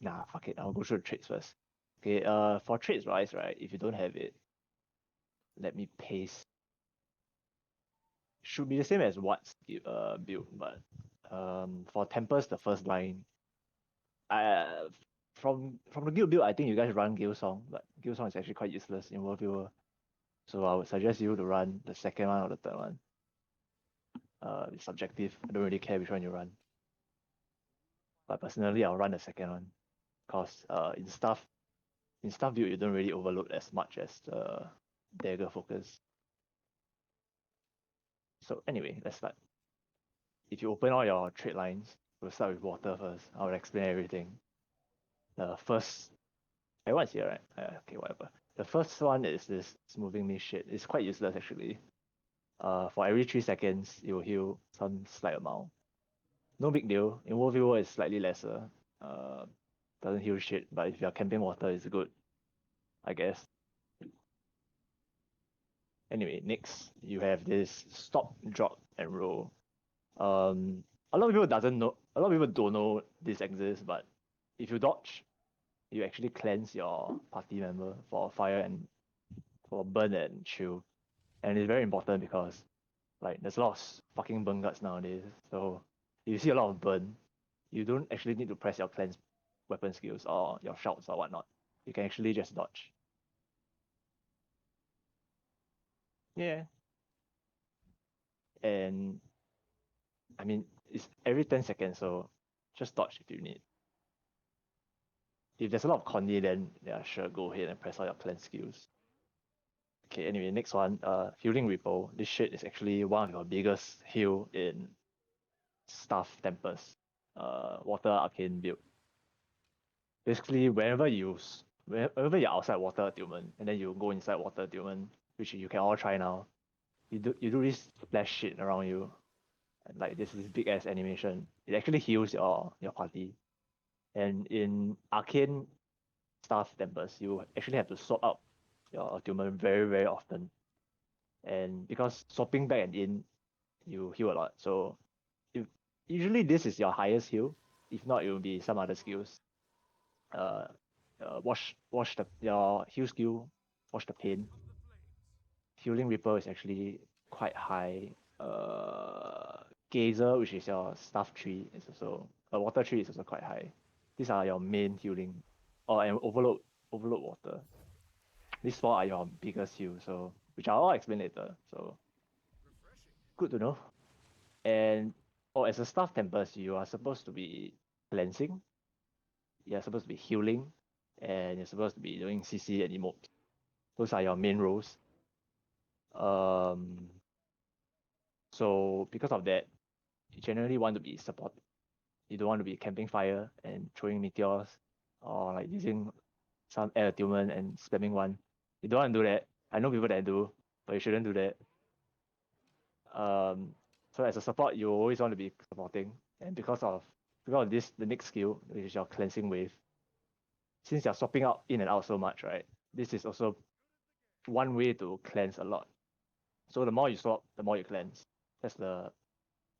Nah, fuck it. I'll go through the traits first. Okay, for traits wise, right, if you don't have it, let me paste. Should be the same as what's build, but for Tempest, the first line, uh, from the guild build, I think you guys run Gale Song, but Gale Song is actually quite useless in World Viewer. So I would suggest you to run the second one or the third one. It's subjective. I don't really care which one you run. But personally, I'll run the second one. Cause in stuff build you don't really overload as much as the Dagger focus. So anyway, let's start. If you open all your trait lines, we'll start with water first. I'll explain everything. The first everyone's here, right? Okay, whatever. The first one is this smoothing me shit. It's quite useless actually. For every 3 seconds, it will heal some slight amount. No big deal. In World Viewer, it's slightly lesser. Uh, doesn't heal shit, but if you're camping water, it's good, I guess. Anyway, next you have this stop, drop, and roll. A lot of people doesn't know. A lot of people don't know this exists, but if you dodge, you actually cleanse your party member for fire and for burn and chill, and it's very important because like there's a lot of fucking burn guards nowadays. So if you see a lot of burn, you don't actually need to press your cleanse weapon skills or your shouts or whatnot. You can actually just dodge. Yeah. And I mean it's every 10 seconds, so just dodge if you need. If there's a lot of condi, then yeah, sure, go ahead and press all your cleanse skills. Okay, anyway, next one, healing Ripple. This shit is actually one of your biggest heal in Staff Tempest, water arcane build. Basically, whenever you're outside water attunement, and then you go inside water attunement, which you can all try now, you do this splash shit around you, and like this is big ass animation. It actually heals your party. And in arcane Staff Tempest, you actually have to swap out your attunement very, very often. And because swapping back and in, you heal a lot. So if, usually this is your highest heal. If not, it will be some other skills. Uh, wash your heal skill, wash the pain. Healing Ripple is actually quite high. Gazer, which is your staff tree, is also water tree is also quite high. These are your main healing. Oh, and overload water. These four are your biggest heal, so which I'll explain later. So good to know. And as a staff tempest, you are supposed to be cleansing, you're supposed to be healing, and you're supposed to be doing CC and emote. Those are your main roles. Um, so because of that, you generally want to be support. You don't want to be camping fire and throwing meteors, or like using some air attunement and spamming one. You don't want to do that. I know people that do, but you shouldn't do that. Um, so as a support, you always want to be supporting, and because of this, the next skill, which is your cleansing wave, since you're swapping out in and out so much, right? This is also one way to cleanse a lot. So the more you swap, the more you cleanse. That's the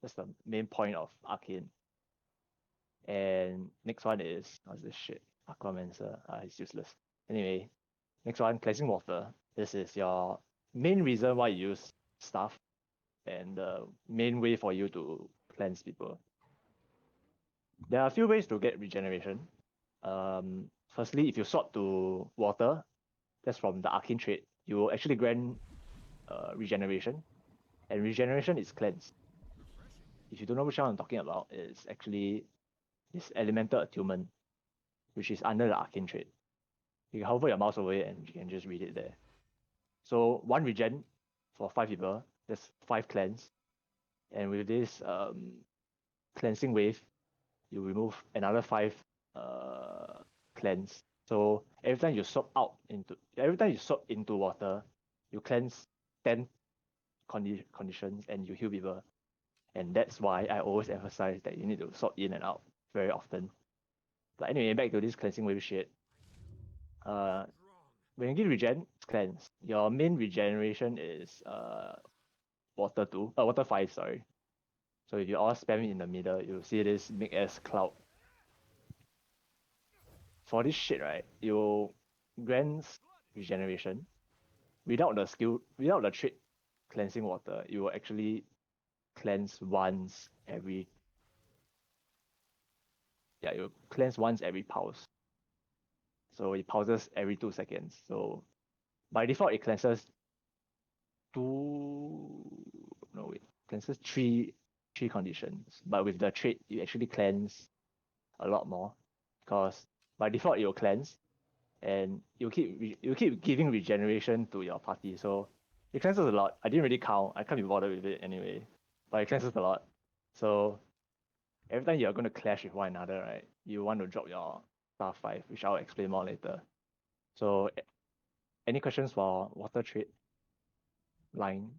that's the main point of Arcane. And next one is what's this shit? Aquamancer. It's useless. Anyway, next one, cleansing water. This is your main reason why you use stuff and the main way for you to cleanse people. There are a few ways to get regeneration. Firstly, if you swap to water, that's from the arcane trait, you will actually grant regeneration, and regeneration is cleanse. If you don't know which one I'm talking about, it's actually this elemental attunement, which is under the arcane trait. You can hover your mouse over it and you can just read it there. So one regen for 5 people, that's 5 cleanse, and with this cleansing wave, you remove another 5 cleanse. So every time you swap into water, you cleanse 10 conditions and you heal people. And that's why I always emphasize that you need to swap in and out very often. But anyway, back to this cleansing wave shit. Uh, when you give regen, it's cleanse. Your main regeneration is water 5, sorry. So if you all spam it in the middle, you'll see this big ass cloud. for this shit, right, you grants regeneration. Without the trait cleansing water, you will actually cleanse once every you cleanse once every pulse. So it pauses every 2 seconds. So by default it cleanses cleanses three conditions. But with the trait you actually cleanse a lot more because by default it will cleanse and you keep giving regeneration to your party. So it cleanses a lot. I didn't really count. I can't be bothered with it anyway. But it cleanses a lot. So every time you're going to clash with one another, right? You want to drop your star 5, which I'll explain more later. So any questions for water trait line?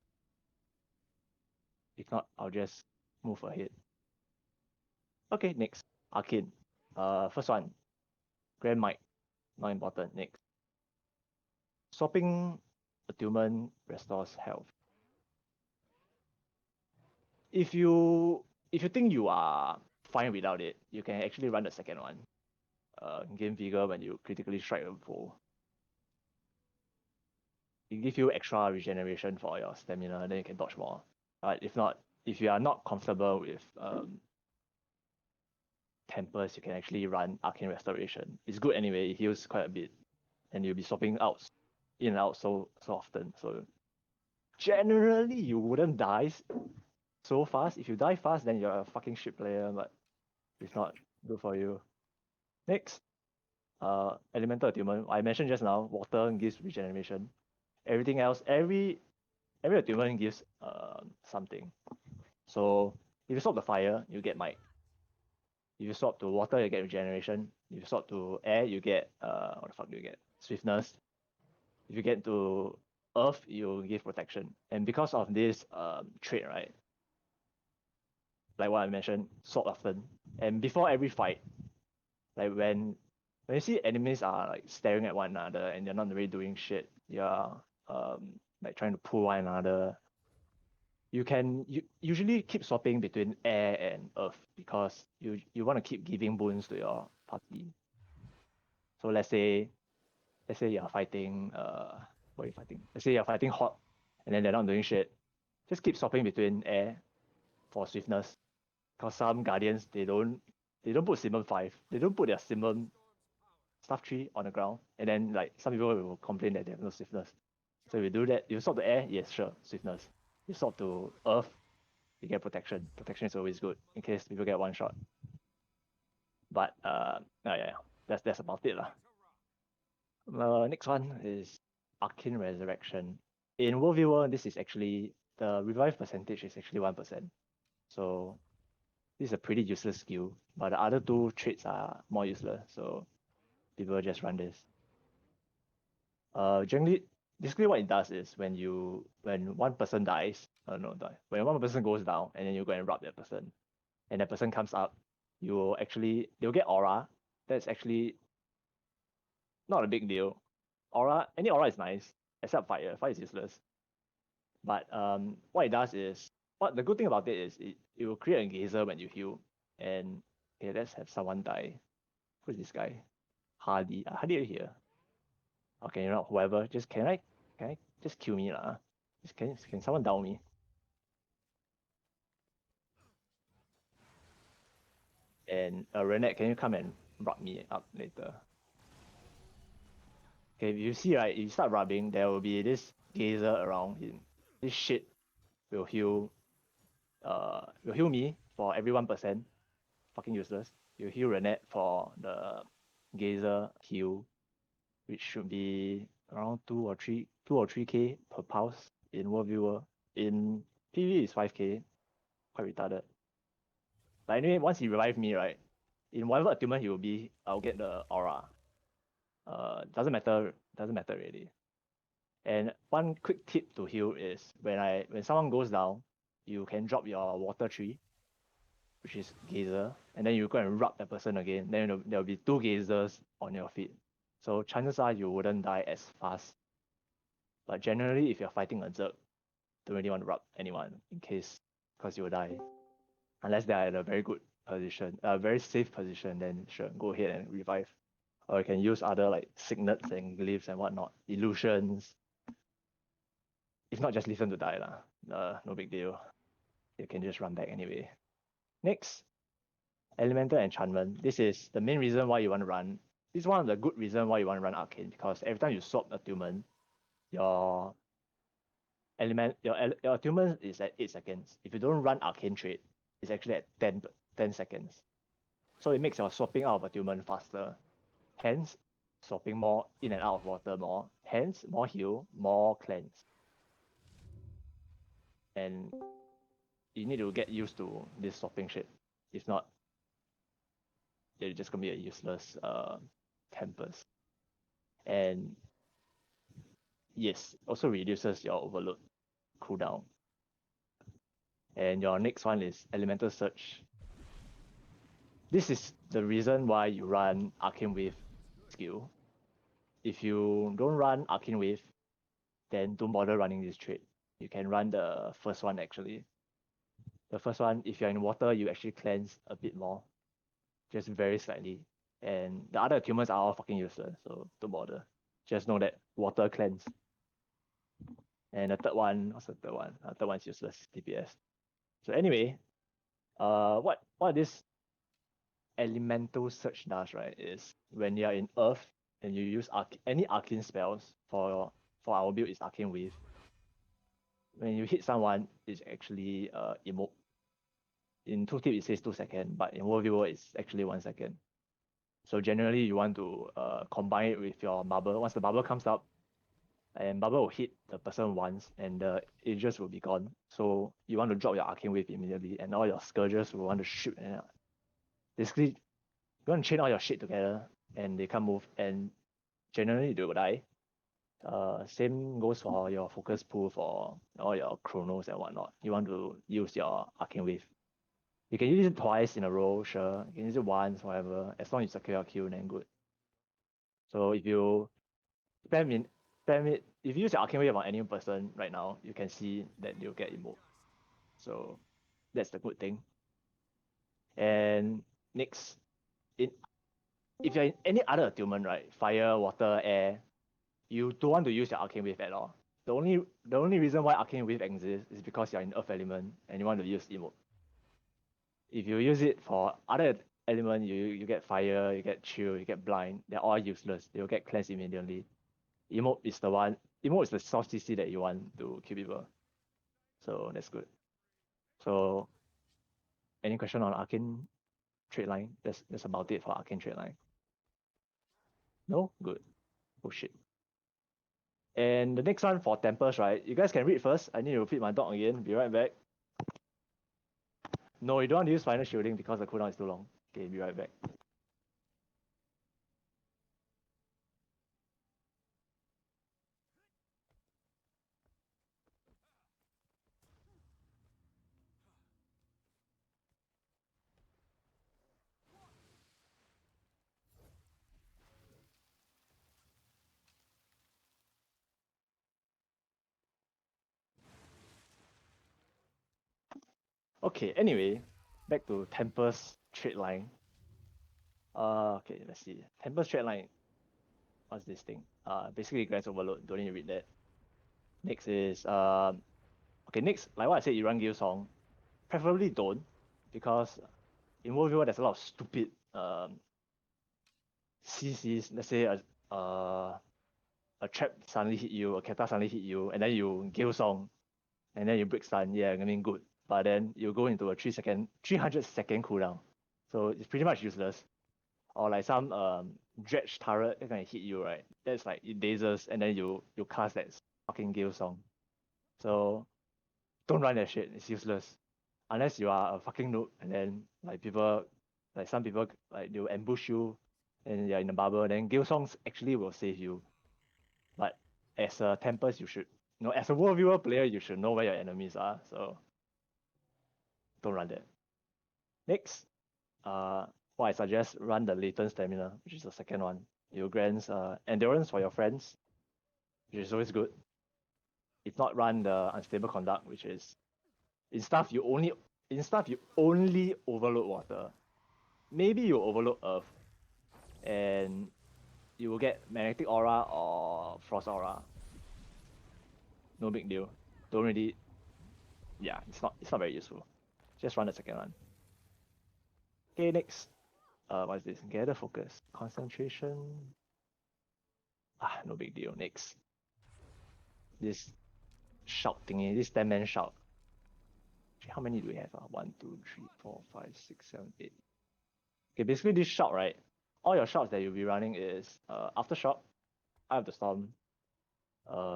If not, I'll just move ahead. Okay, next. Arcane. First one. Grand Might. Not important. Next. Swapping attunement restores health. If you think you are fine without it, you can actually run the second one. Gain vigor when you critically strike a foe. It gives you extra regeneration for your stamina, then you can dodge more. But if you are not comfortable with Tempest, you can actually run Arcane Restoration. It's good anyway, it heals quite a bit. And you'll be swapping out in and out so often. So generally you wouldn't die so fast. If you die fast, then you're a fucking shit player, but it's not good for you. Next, elemental attunement. I mentioned just now, water gives regeneration. Everything else, every attunement gives something. So if you swap the fire, you get might. If you swap to water, you get regeneration. If you swap to air, you get what the fuck do you get? Swiftness. If you get to earth, you give protection. And because of this trait, right? Like what I mentioned, swap often. And before every fight, like when you see enemies are like staring at one another and they're not really doing shit, you're like trying to pull one another. You usually keep swapping between air and earth because you want to keep giving boons to your party. So let's say you're fighting what are you fighting? Let's say you're fighting hot and then they're not doing shit. Just keep swapping between air for swiftness. Because some guardians they don't put Simon 5. They don't put their Simon stuff tree on the ground. And then like some people will complain that they have no swiftness. So if you do that, you swap to air, yes, sure, swiftness. You swap to earth, you get protection. Protection is always good in case people get one shot. But yeah, that's about it lah. Next one is Arcane Resurrection. In WvW, this is actually the revive percentage is actually 1%. So this is a pretty useless skill, but the other two traits are more useless. So people just run this. Generally, basically what it does is when one person dies, when one person goes down and then you go and rub that person, and that person comes up, they'll get aura. That's actually not a big deal. Any aura is nice, except fire. Fire is useless. But what it does is, the good thing about it is it will create a geyser when you heal. And okay, let's have someone die. Who's this guy? Hardy. Hardy, are you here? Okay, whoever. Just can I just kill me lah? Can someone down me? And Renette, can you come and rub me up later? Okay, if you see right, if you start rubbing, there will be this geyser around him. This shit will heal me for every 1%. Fucking useless. You heal Renette for the geyser heal, which should be around 2 or 3k per pulse in World Viewer. In PvE is 5k. Quite retarded. But anyway, once he revive me, right, in whatever attunement he will be, I'll get the aura. Doesn't matter really. And one quick tip to heal is when someone goes down, you can drop your water tree, which is geyser, and then you go and rub that person again. Then there'll be 2 geysers on your feet. So chances are you wouldn't die as fast. But generally, if you're fighting a Zerg, don't really want to rub anyone because you will die. Unless they're at a very good position, a very safe position, then sure, go ahead and revive. or you can use other like signets and glyphs and whatnot, illusions. If not, just leave them to die lah. No big deal. You can just run back anyway. Next, elemental enchantment. This is the main reason why you want to run. This is one of the good reasons why you want to run arcane, because every time you swap attunement, your attunement is at 8 seconds. If you don't run arcane trait, it's actually at 10 seconds. So it makes your swapping out of attunement faster. Hence, swapping more in and out of water more. Hence, more heal, more cleanse. And you need to get used to this swapping shit. If not, you're just gonna be a useless Tempest. And yes, also reduces your overload cooldown. And your next one is elemental surge. This is the reason why you run arcane wave skill. If you don't run arcane wave, then don't bother running this trait. You can run the first one actually. The first one, if you're in water, you actually cleanse a bit more, just very slightly. And the other attunements are all fucking useless, so don't bother. Just know that water cleanse. And the third one, what's the third one? The third one's useless, DPS. So anyway, what this elemental surge does, right, is when you're in Earth and you use any arcane spells for our build is arcane wave. When you hit someone, it's actually emote. In tooltip it says 2 seconds, but in WvW it's actually 1 second. So generally you want to combine it with your bubble. Once the bubble comes up, and bubble will hit the person once, and the ages will be gone. So you want to drop your arcane wave immediately, and all your scourges will want to shoot. And basically, you want to chain all your shit together, and they can't move. And generally they will die. Same goes for your focus pool for all your chronos and whatnot. You want to use your arcane wave. You can use it twice in a row, sure. You can use it once, whatever. As long as you secure your kill, then good. So if you spam it, if you use your arcane wave on any person right now, you can see that you'll get emote. So that's the good thing. And next, if you're in any other attunement, right, fire, water, air, you don't want to use your arcane wave at all. The only reason why arcane wave exists is because you're in earth element and you want to use emote. If you use it for other element, you get fire, you get chill, you get blind, they're all useless. They'll get cleansed immediately. Emote is the soft CC that you want to kill people. So that's good. So any question on arcane trade line? That's about it for arcane trade line. No? Good. Oh shit. And the next one for Tempest, right? You guys can read first. I need to feed my dog again. Be right back. No, you don't want to use final shielding because the cooldown is too long. Okay, be right back. Okay, anyway, back to Tempest trade line. Okay, let's see. Tempest trade line. What's this thing? Basically grants overload. Don't need to read that. Next is okay. Next, like what I said, you run Gale Song. Preferably don't, because in WvW there's a lot of stupid CCs. Let's say a trap suddenly hit you, a kata suddenly hit you, and then you Gale Song, and then you break stun. Yeah, I mean good. But then you go into a 300-second cooldown. So it's pretty much useless. Or like some dredge turret that can hit you, right? That's like it dazes, and then you cast that fucking Gale Song. So don't run that shit. It's useless. Unless you are a fucking noob, and then like some people like they'll ambush you, and you're in the bubble. Then Gale Songs actually will save you. But as a Tempest, you should, as a world viewer player, you should know where your enemies are. So don't run that. Next, what I suggest, run the latent stamina, which is the second one. It grants endurance for your friends, which is always good. If not, run the unstable conduct, which is in stuff you only overload water. Maybe you overload earth, and you will get Magnetic Aura or Frost Aura. No big deal. Don't really. Yeah, it's not very useful. Just run the second one. Okay, next. What is this? Gather Focus. Concentration. No big deal. Next. This shout thingy, this 10-man shout. How many do we have? 1, 2, 3, 4, 5, 6, 7, 8. Okay, basically this shout, right? All your shouts that you'll be running is Aftershock, Eye of the Storm,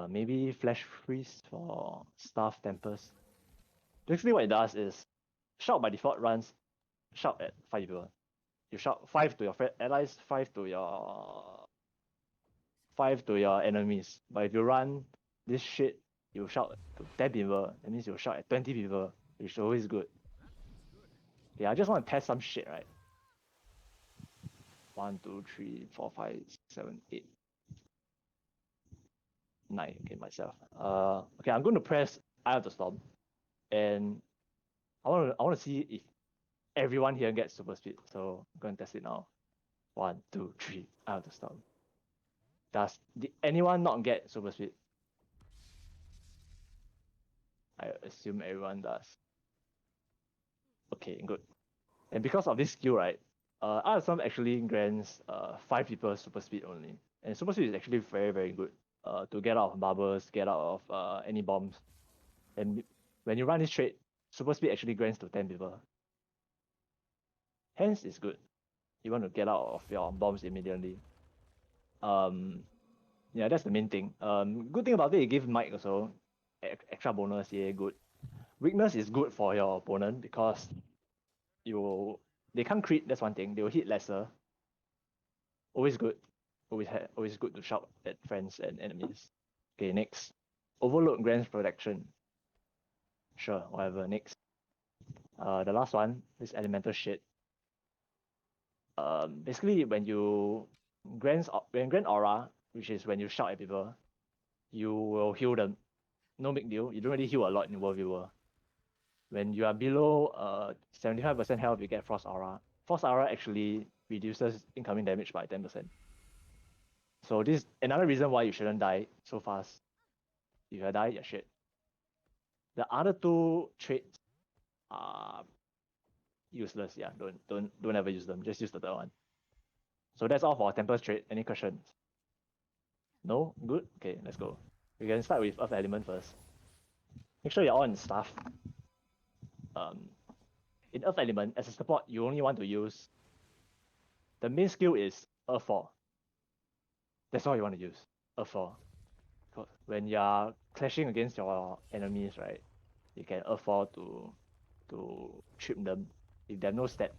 maybe Flash Freeze for Staff Tempest. Basically what it does is shout by default runs shout at 5 people. You shout 5 to your allies, 5 to your enemies. But if you run this shit, you shout to 10 people, that means you shout at 20 people, which is always good. Yeah, I just want to test some shit, right? 1, 2, 3, 4, 5, 6, 7, 8, 9. Okay, myself. Okay, I'm going to press Eye of the Storm, and I want to see if everyone here gets super speed. So I'm going to test it now. 1, 2, 3, Eye of the Storm. Did anyone not get super speed? I assume everyone does. Okay, good. And because of this skill, right, Eye of the Storm actually grants 5 people super speed only. And super speed is actually very, very good to get out of bubbles, get out of any bombs. And when you run this trait, super speed actually grants to 10 people. Hence, it's good. You want to get out of your bombs immediately. Yeah, that's the main thing. Good thing about it gives Mike also extra bonus. Yeah, good. Weakness is good for your opponent because they can't crit. That's one thing. They will hit lesser. Always good. Always good to shout at friends and enemies. Okay, next. Overload grants protection. Sure, whatever. Next. The last one, this elemental shit. Basically when grant aura, which is when you shout at people, you will heal them. No big deal. You don't really heal a lot in World Viewer. When you are below 75% health, you get Frost Aura. Frost Aura actually reduces incoming damage by 10%. So this is another reason why you shouldn't die so fast. If you die, you're shit. The other two traits are useless. Yeah, don't ever use them. Just use the third one. So that's all for Tempest trait. Any questions? No? Good? Okay, let's go. We can start with Earth Element first. Make sure you're all in staff. In Earth Element, as a support, you only want to use the main skill is Earth 4. That's all you want to use. Earth 4. Because when you're clashing against your enemies, right, you can Earth 4 to trip them. If they have no stat,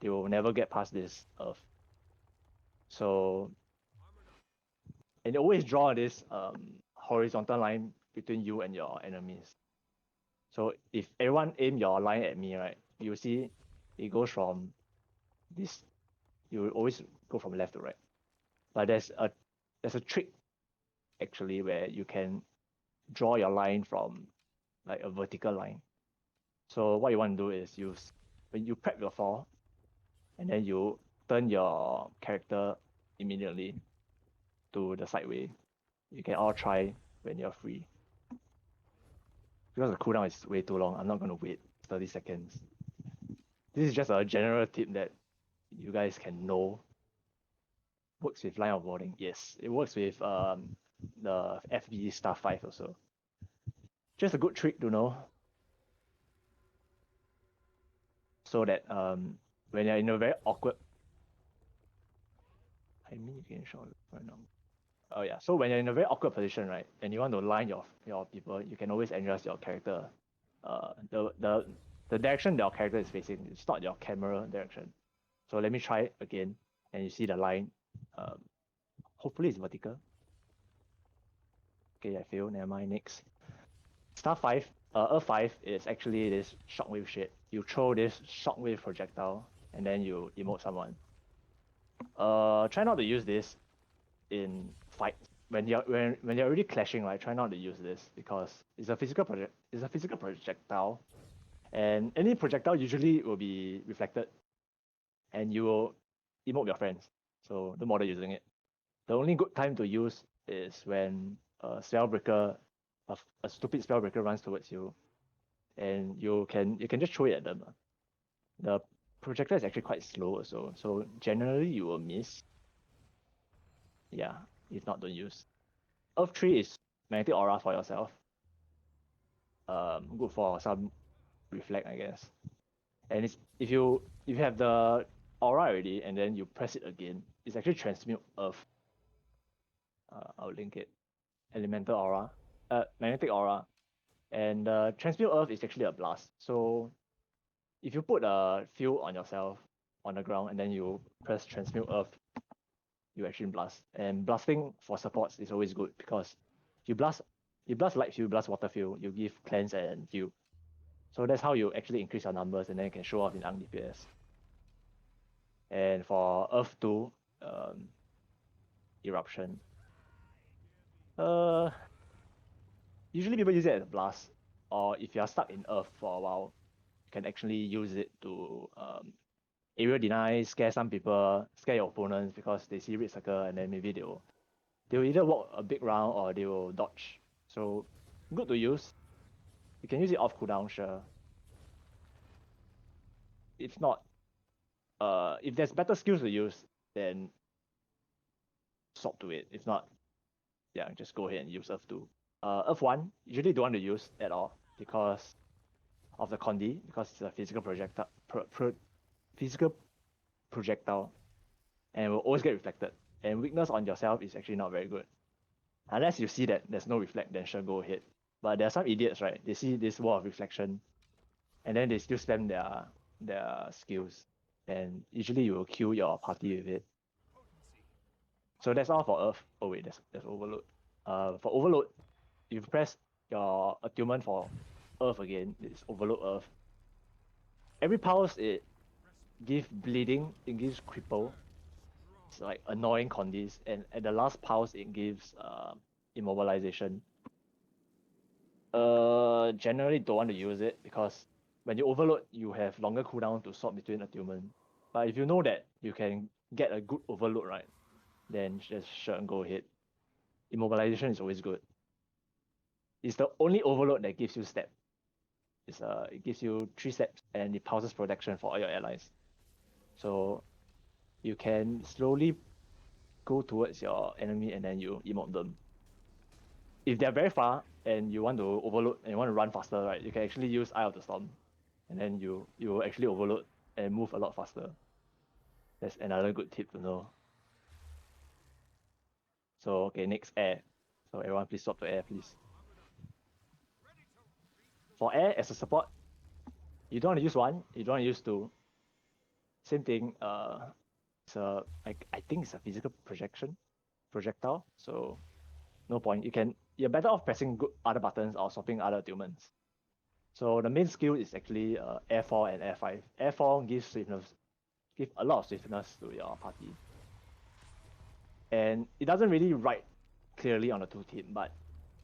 they will never get past this Earth. So, and you always draw this horizontal line between you and your enemies. So if everyone aim your line at me, right, you see it goes from this. You will always go from left to right. But there's a trick actually where you can draw your line from like a vertical line. So what you want to do is when you prep your fall, and then you turn your character immediately to the sideway. You can all try when you're free. Because the cooldown is way too long, I'm not going to wait 30 seconds. This is just a general tip that you guys can know. Works with line of warding. Yes, it works with the FB Star 5 also. Just a good trick to know. So that when you're in a very awkward... I mean, you can show right now. Oh yeah, so when you're in a very awkward position, right, and you want to line your people, you can always adjust your character. The direction your character is facing, it's not your camera direction. So let me try it again, and you see the line. Hopefully it's vertical. Okay, I failed. Never mind. Next. Star 5, Earth 5 is actually this shockwave shit. You throw this shockwave projectile, and then you emote someone. Try not to use this in fights. When you're already clashing, right? Try not to use this because it's a physical projectile, and any projectile usually will be reflected, and you will emote your friends. So don't bother using it. The only good time to use is when a spellbreaker, a stupid spellbreaker runs towards you, and you can just throw it at them. The projector is actually quite slow also, so generally you will miss. Yeah, if not, don't use. Earth 3 is magnetic aura for yourself. Good for some reflect, I guess. And it's if you have the aura already and then you press it again, it's actually transmute earth. I'll link it. Elemental aura, magnetic aura, and transmute earth is actually a blast. So if you put a field on yourself on the ground and then you press transmute earth, you actually blast. And blasting for supports is always good because you blast light field, blast water field, you give cleanse and heal. So that's how you actually increase your numbers and then you can show off in Ang DPS. And for Earth 2, Eruption. Usually people use it as a blast, or if you are stuck in Earth for a while, you can actually use it to area deny, scare some people, scare your opponents because they see red circle and then maybe they'll either walk a big round or they will dodge. So good to use. You can use it off cooldown, sure. It's not if there's better skills to use, then swap to it. If not, yeah, just go ahead and use Earth 2. Earth 1, usually don't want to use at all because of the condi, because it's a physical physical projectile, and will always get reflected. And weakness on yourself is actually not very good. Unless you see that there's no reflect, then sure, go ahead. But there are some idiots, right? They see this wall of reflection, and then they still spam their skills, and usually you will kill your party with it. So that's all for Earth. Oh wait, there's Overload. For Overload, if you press your attunement for Earth again, it's Overload Earth. Every pulse it gives bleeding, it gives cripple. It's like annoying condis, and at the last pulse it gives immobilization. Generally don't want to use it because when you overload, you have longer cooldown to swap between attunement. But if you know that you can get a good overload, right, then just sure go ahead. Immobilization is always good. It's the only overload that gives you step. It gives you 3 steps and it pauses protection for all your allies. So you can slowly go towards your enemy and then you emote them. If they're very far and you want to overload and you want to run faster, right, you can actually use Eye of the Storm. And then you will actually overload and move a lot faster. That's another good tip to know. So okay, next air. So everyone please swap to air, please. For air as a support, you don't want to use 1, you don't want to use 2. Same thing, I think it's a physical projectile, so no point. You're better off pressing good other buttons or swapping other attunements. So the main skill is actually Air 4 and Air 5. Air 4 gives a lot of swiftness to your party. And it doesn't really write clearly on the tooltip, but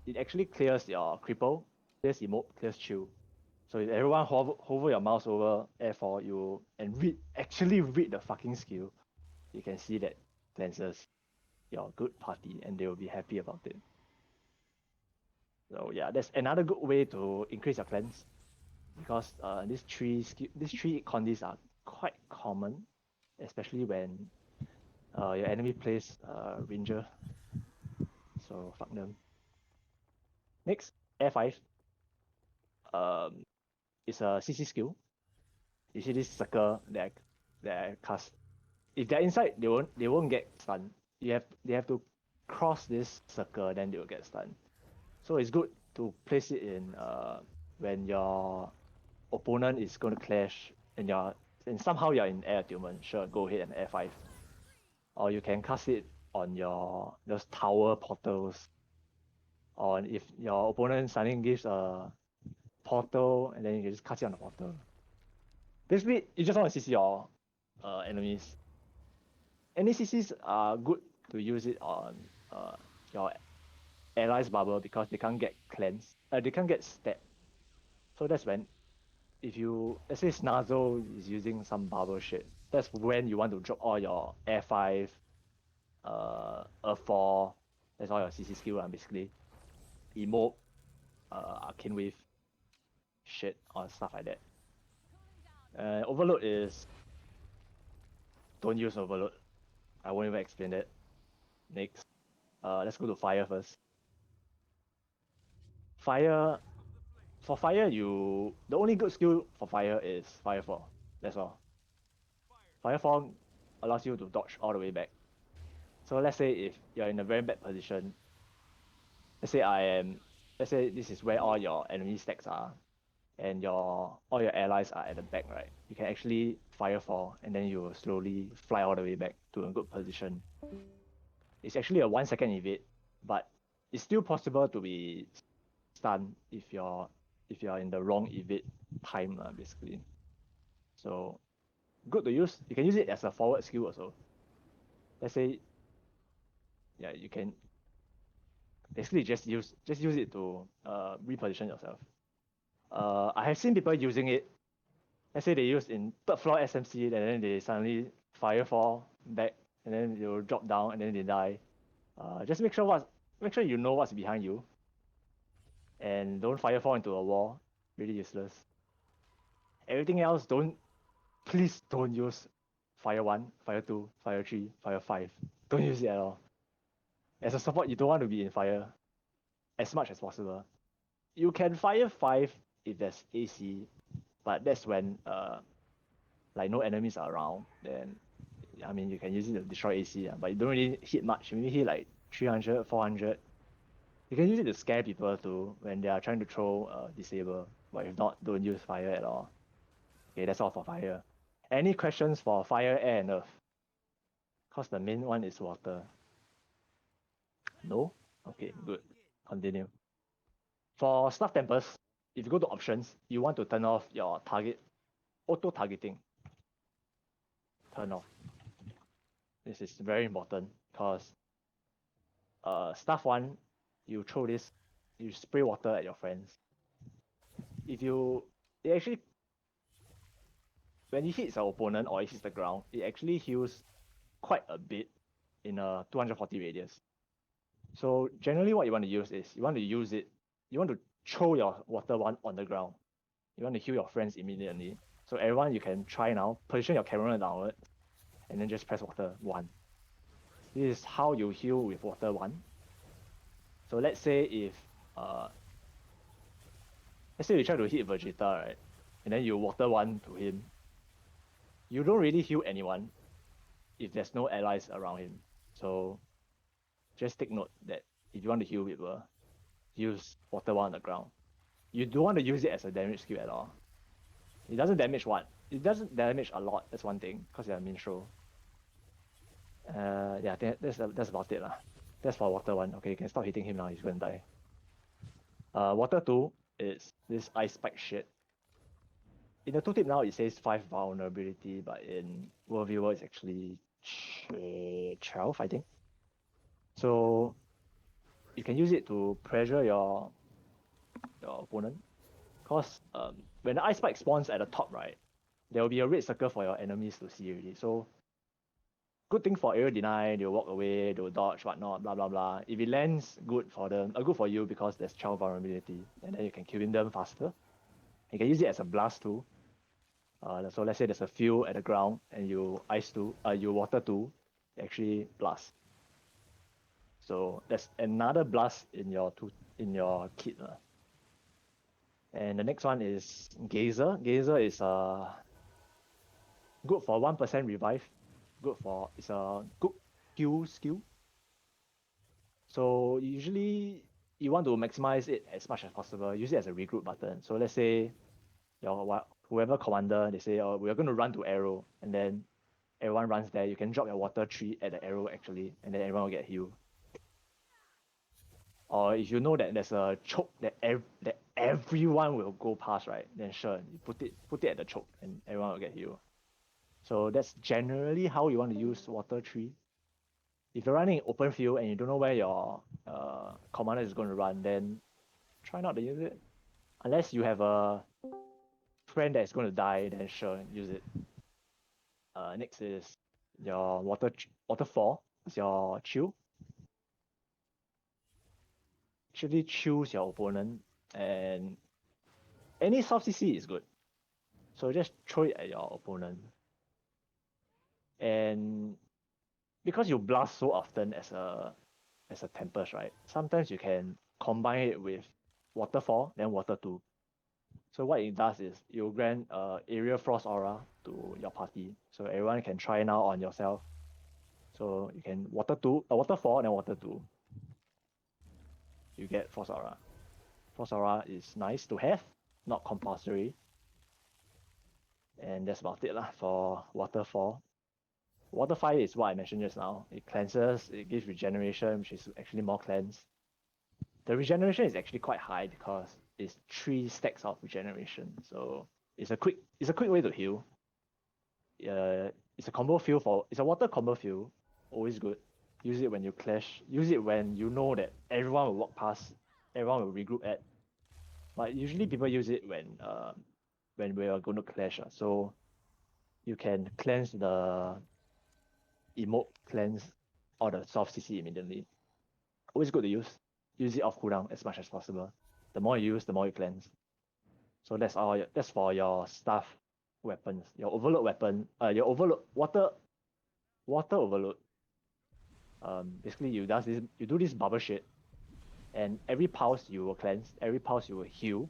it actually clears your cripple, clears emote, clears chill. So if everyone hover your mouse over Air 4, actually read the fucking skill, you can see that cleanses your good party and they will be happy about it. So yeah, that's another good way to increase your cleanse because these three condis are quite common, especially when your enemy plays Ranger. So fuck them. Next, Air 5. It's a CC skill. You see this circle that I cast. If they're inside, they won't get stunned. They have to cross this circle, then they will get stunned. So it's good to place it in when your opponent is going to clash and somehow you're in air attunement. Sure, go ahead and Air 5. Or you can cast it on those tower portals. Or if your opponent suddenly gives a portal and then you can just cast it on the portal. Basically, you just want to CC your enemies. Any CCs are good to use it on your allies bubble because they can't get cleansed. They can't get stabbed. So that's when, let's say Snazzle is using some bubble shit, that's when you want to drop all your Air 5 Earth 4, that's all your CC skill, basically. Emote, Arcane Wave, shit, or stuff like that. Overload is, don't use Overload. I won't even explain that. Next, let's go to Fire first. Fire, for Fire, the only good skill for Fire is Firefall. That's all. Firefall allows you to dodge all the way back. So let's say if you're in a very bad position, let's say this is where all your enemy stacks are, and all your allies are at the back, right? You can actually Firefall, and then you will slowly fly all the way back to a good position. It's actually a 1-second evade, but it's still possible to be stunned if you're in the wrong evade time, basically. So good to use. You can use it as a forward skill also. Let's say, yeah, you can basically just use it to reposition yourself. I have seen people using it. Let's say they use in 3rd floor SMC, and then they suddenly Firefall back, and then they'll drop down, and then they die. Just make sure you know what's behind you, and don't Firefall into a wall. Really useless. Everything else, please don't use Fire 1, Fire 2, Fire 3, Fire 5. Don't use it at all. As a support, you don't want to be in fire as much as possible. You can Fire 5 if there's AC, but that's when like no enemies are around. Then I mean you can use it to destroy AC, but you don't really hit much. You maybe hit like 300, 400. You can use it to scare people too when they are trying to throw disable. But if not, don't use fire at all. Okay, that's all for fire. Any questions for fire, air, and earth? Cause the main one is water. No? Okay, good. Continue. For Staff Tempest, if you go to options, you want to turn off your target auto targeting. Turn off. This is very important because Staff 1, you throw this, you spray water at your friends. It actually, when it hits your opponent or it hits the ground, it actually heals quite a bit in a 240 radius. So generally what you want to use is, you want to throw your water one on the ground. You want to heal your friends immediately. So everyone, you can try now, position your camera downward, and then just press water 1. This is how you heal with water 1. So let's say you try to hit Vegeta, right? And then you water 1 to him. You don't really heal anyone if there's no allies around him. So just take note that if you want to heal people, use water 1 on the ground. You don't want to use it as a damage skill at all. It doesn't damage what? It doesn't damage a lot, that's one thing, because you're a minstrel. Yeah, that's about it. That's for water 1. Okay, you can stop hitting him now, he's gonna die. Water 2 is this ice spike shit. In the tooltip now, it says 5 vulnerability, but in WvW it's actually 12, I think. So you can use it to pressure your opponent. Because when the ice spike spawns at the top, right, there will be a red circle for your enemies to see already. So good thing for aerial deny, they'll walk away, they'll dodge, whatnot, blah blah blah. If it lands, good for them, good for you because there's 12 vulnerability, and then you can kill them faster. You can use it as a blast too. So let's say there's a field at the ground and you water 2, actually blast. So there's another blast in your kit. And the next one is Gazer. Gazer is good for 1% revive. It's a good Q skill. So usually you want to maximize it as much as possible. Use it as a regroup button. So let's say whoever commander, they say, oh, we're going to run to arrow, and then everyone runs there. You can drop your water 3 at the arrow actually, and then everyone will get healed. Or if you know that there's a choke that everyone will go past, right? Then sure, you put it at the choke, and everyone will get healed. So that's generally how you want to use water 3. If you're running open field and you don't know where your commander is going to run, then try not to use it. Unless you have a friend that's going to die, then sure, use it. Next is your water 4. It's your chill. actually choose your opponent, and any soft CC is good. So just throw it at your opponent. And because you blast so often as a Tempest, right? Sometimes you can combine it with Waterfall, then Water 2. So what it does is you grant Area Frost Aura to your party. So everyone can try now on yourself. So you can Waterfall, then Water 2. You get Frost Aura. Frost Aura is nice to have, not compulsory. And that's about it lah for Waterfall. Water 5 is what I mentioned just now. It cleanses, it gives regeneration, which is actually more cleanse. The regeneration is actually quite high because it's 3 stacks of regeneration. So it's a quick way to heal. It's a combo field it's a water combo field. Always good. Use it when you clash. Use it when you know that everyone will walk past, everyone will regroup at. But usually people use it when we are going to clash. So you can cleanse the emote cleanse or the soft CC immediately. Always good to use. Use it off cooldown as much as possible. The more you use, the more you cleanse. So that's for your staff weapons. Your overload weapon, your overload water overload. Basically you do this bubble shit, and every pulse you will cleanse, every pulse you will heal.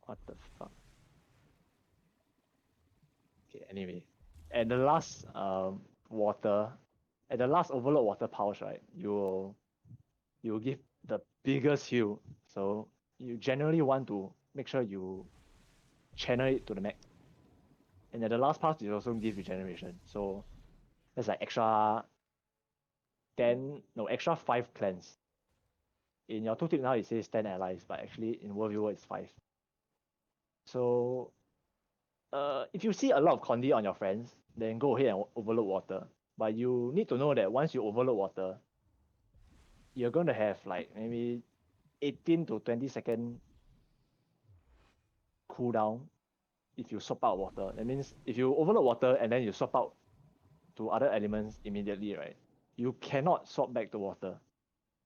What the fuck? Okay, anyway. And the last water, at the last overload water pulse, right? You will give the biggest heal. So you generally want to make sure you channel it to the max. And at the last pulse, you also give regeneration. So that's like extra extra 5 cleanse. In your tooltip now it says 10 allies, but actually in WvW it's 5. So if you see a lot of Condi on your friends, then go ahead and overload water. But you need to know that once you overload water, you're going to have like maybe 18 to 20-second cooldown if you swap out water. That means if you overload water and then you swap out to other elements immediately, right? You cannot swap back to water,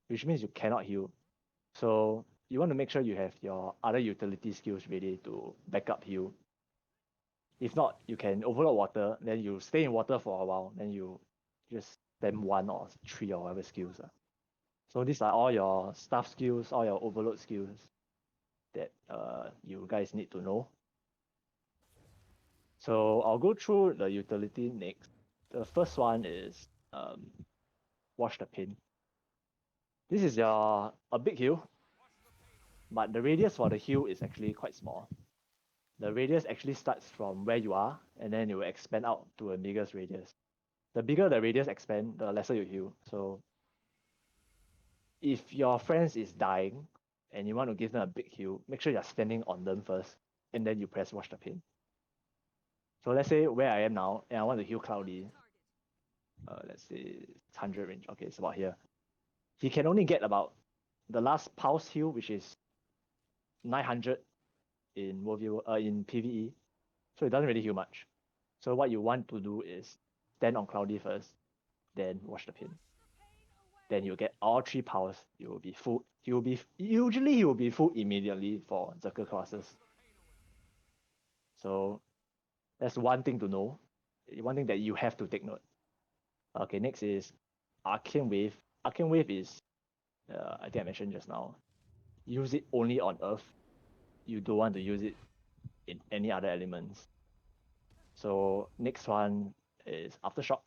which means you cannot heal. So you want to make sure you have your other utility skills ready to back up heal. If not, you can overload water, then you stay in water for a while, then you just spam 1 or 3 or whatever skills. So these are all your staff skills, all your overload skills that you guys need to know. So I'll go through the utility next. The first one is Wash the Pain. This is a big heal, but the radius for the heal is actually quite small. The radius actually starts from where you are, and then it will expand out to a biggest radius. The bigger the radius expand, the lesser you heal. So if your friends is dying and you want to give them a big heal, make sure you're standing on them first, and then you press Wash the Pain. So let's say where I am now, and I want to heal Cloudy. Let's say it's 100 range. Okay, it's about here. He can only get about the last pulse heal, which is 900 in in PvE. So it doesn't really heal much. So what you want to do is stand on Cloudy first, then Wash the Pain. Then you get all 3 powers. You will be full. Usually he will be full immediately for Zerker classes. So that's one thing to know. One thing that you have to take note. Okay, next is Arcane Wave. Arcane Wave is, I think I mentioned just now, use it only on Earth. You don't want to use it in any other elements. So next one is Aftershock.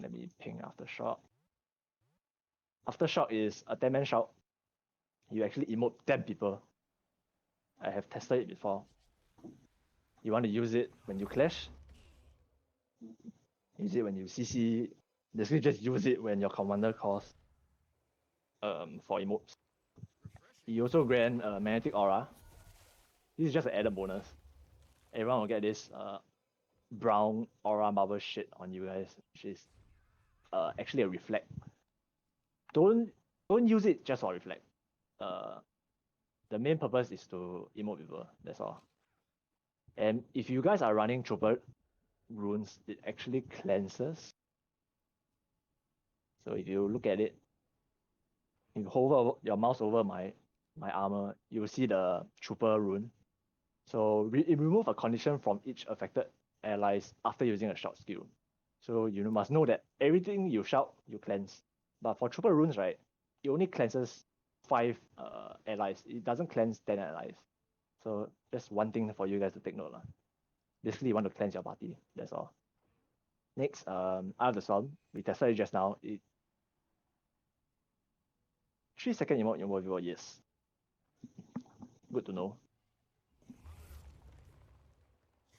Let me ping Aftershock. Aftershock is a 10-man shout. You actually emote 10 people. I have tested it before. You want to use it when you clash. Use it when you CC. Basically just use it when your commander calls for emotes. You also grant Magnetic Aura. This is just an added bonus. Everyone will get this brown aura bubble shit on you guys, which is actually a reflect. Don't use it just for reflect. The main purpose is to emote people. That's all. And if you guys are running Trooper runes, it actually cleanses. So if you look at it, you hover your mouse over my armor, you will see the trooper rune. So it removes a condition from each affected allies after using a shout skill. So you must know that everything you shout, you cleanse. But for trooper runes, right, it only cleanses 5 allies. It doesn't cleanse 10 allies. So that's one thing for you guys to take note. Basically, you want to cleanse your party. That's all. Next, Eye of the Storm. We tested it just now. 3-second emote in WvW, yes. Good to know.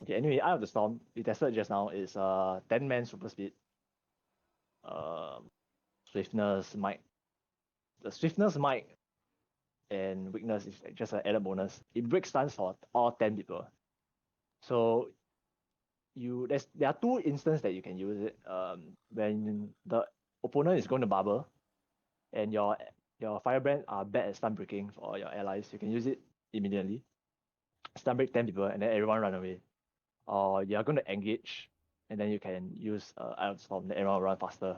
Okay, anyway, Eye of the Storm, we tested just now, is 10-man super speed. Swiftness, might. The swiftness, might, and weakness is just an added bonus. It breaks stance for all 10 people. So there are 2 instances that you can use it. When the opponent is going to bubble, and your Firebrand are bad at stun breaking for your allies, you can use it immediately. Stun break 10 people, and then everyone run away. Or you're going to engage, and then you can use Eye of the Storm, then everyone run faster.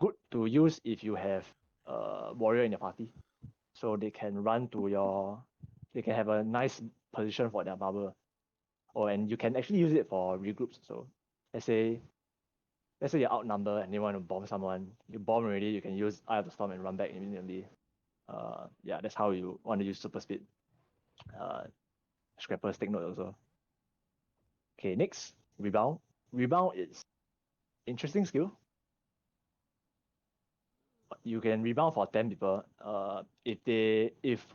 Good to use if you have a warrior in your party, so they can run to they can have a nice position for their bubble. And you can actually use it for regroups. So let's say you're outnumbered and you want to bomb someone, you bomb already, you can use Eye of the Storm and run back immediately. Yeah, that's how you want to use super speed. Scrappers, take note also. Okay, next, rebound. Rebound is interesting skill. You can rebound for 10 people. If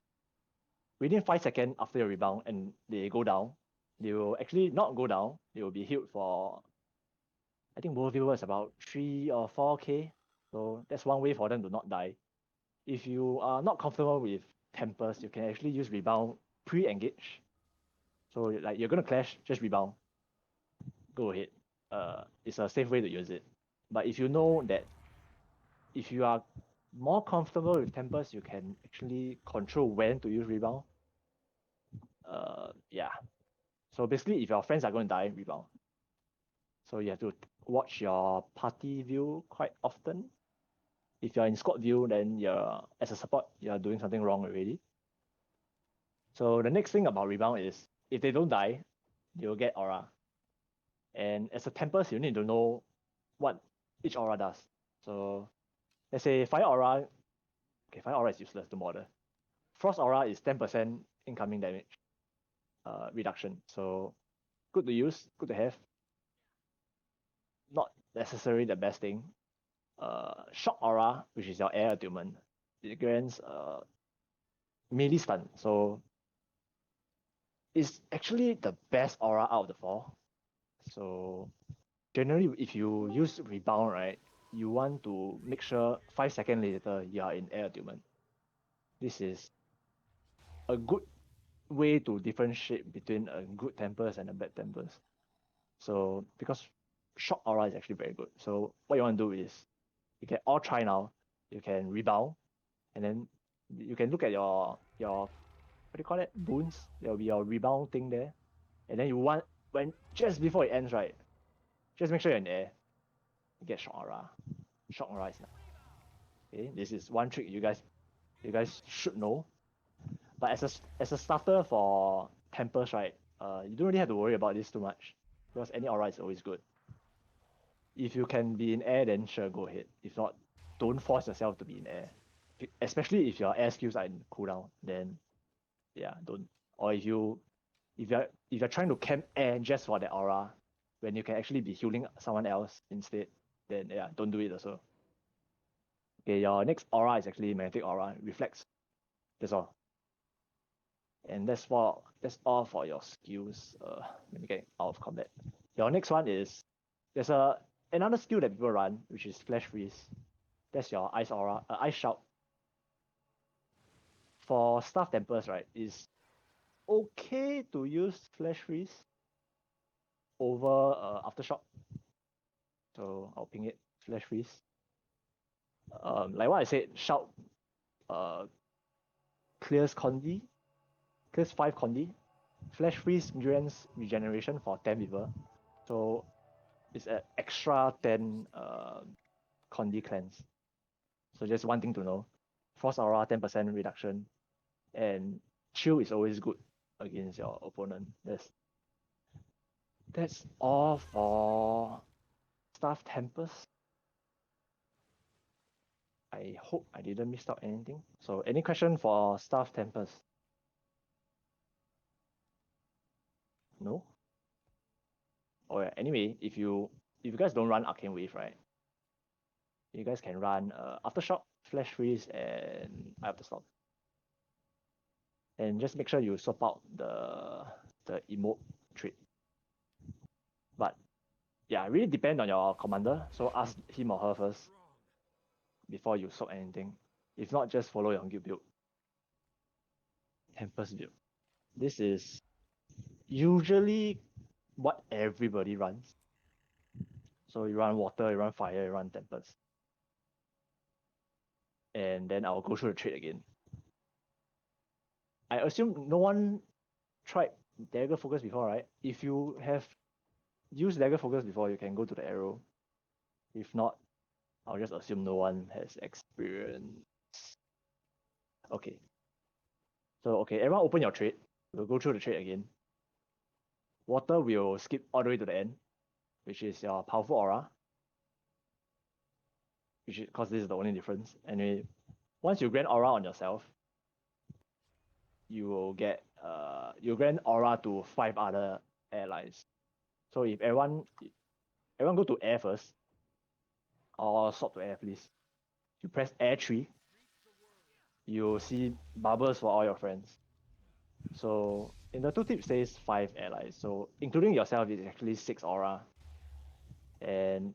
within 5 seconds after your rebound and they go down, they will actually not go down. They will be healed for, I think WvW is about 3 or 4k. So that's one way for them to not die. If you are not comfortable with Tempest, you can actually use rebound pre-engage. So like you're gonna clash, just rebound. Go ahead. It's a safe way to use it. But if you know that if you are more comfortable with Tempest, you can actually control when to use rebound. Yeah. So basically, if your friends are going to die, rebound. So you have to watch your party view quite often. If you're in squad view, then as a support, you're doing something wrong already. So the next thing about rebound is if they don't die, you'll get aura. And as a Tempest, you need to know what each aura does. So let's say fire aura. Okay, fire aura is useless, don't bother. Frost aura is 10% incoming damage reduction. So good to use, good to have. Not necessarily the best thing. Shock aura, which is your air attunement, it grants melee stun. So it's actually the best aura out of the 4. So generally, if you use rebound, right, you want to make sure 5 seconds later you are in air attunement. This is a good way to differentiate between a good Tempest and a bad Tempest. So because shock aura is actually very good. So what you want to do is you can all try now. You can rebound, and then you can look at your what do you call it, boons. There will be your rebound thing there, and then you want when just before it ends, right, just make sure you're in air. You get shock aura. Shock aura is nice. Okay, this is one trick you guys should know. But as a starter for Tempest, right, you don't really have to worry about this too much because any aura is always good. If you can be in air, then sure, go ahead. If not, don't force yourself to be in air. Especially if your air skills are in cooldown, then yeah, don't. Or if you're trying to camp air just for the aura, when you can actually be healing someone else instead, then yeah, don't do it also. Okay, your next aura is actually magnetic aura, reflects. That's all. And that's all for your skills. Let me get out of combat. Your next one is there's another skill that people run, which is flash freeze. That's your ice aura, ice shout. For staff Tempest, right, is okay to use flash freeze over aftershock. So I'll ping it flash freeze. Like what I said, shout clears condi, clears 5 condi. Flash freeze grants regeneration for 10 people. So it's an extra 10 condi cleanse. So just one thing to know. Frost Aura 10% reduction, and chill is always good against your opponent. That's all for Staff Tempest. I hope I didn't miss out anything. So any question for Staff Tempest? No? Oh yeah, anyway, if you guys don't run Arcane Wave, right? You guys can run Aftershock, Flash Freeze, and Eye of the Storm. And just make sure you swap out the emote trait. But yeah, really depend on your commander. So ask him or her first before you swap anything. If not, just follow your guild build. Tempest build. This is usually what everybody runs. So you run water, you run fire, you run Tempest. And then I'll go through the trait again. I assume no one tried Dagger Focus before, right? If you have used Dagger Focus before, you can go to the arrow. If not, I'll just assume no one has experience. Okay. So, okay, everyone open your trait. We'll go through the trait again. Water will skip all the way to the end, which is your powerful aura. Because this is the only difference. Anyway, once you grant aura on yourself, you will get you grant aura to 5 other allies. So if everyone go to air first, or swap to air please. You press air 3, you'll see bubbles for all your friends. So in the tooltip says 5 allies. So including yourself, it's actually 6 aura. And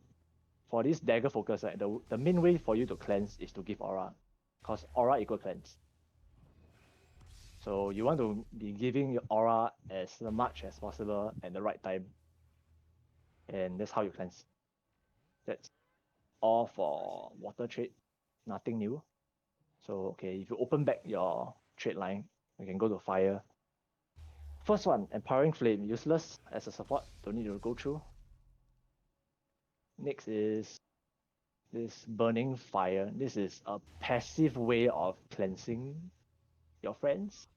for this dagger focus, right, the main way for you to cleanse is to give aura, because aura equal cleanse. So you want to be giving your aura as much as possible at the right time. And that's how you cleanse. That's all for water trait, nothing new. So okay, if you open back your trait line, you can go to fire. First one, Empowering Flame, useless as a support, don't need to go through. Next is this Burning Fire. This is a passive way of cleansing your friends.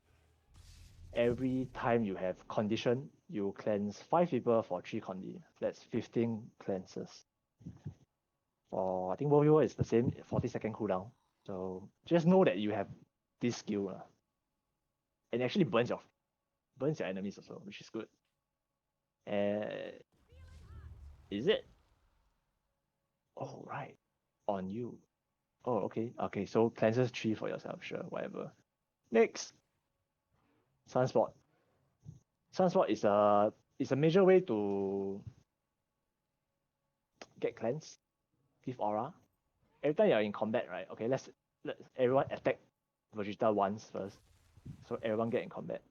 Every time you have condition, you cleanse 5 people for 3 condi. That's 15 cleanses. For I think WvW is the same, 40-second cooldown. So just know that you have this skill. And it actually burns your enemies also, which is good. Is it? Oh, right. On you. Oh, okay. Okay, so cleanses 3 for yourself, sure, whatever. Next. Sunspot. Sunspot is a major way to get cleanse, give aura. Every time you're in combat, right? Okay, let's everyone attack Vegeta once first. So everyone get in combat.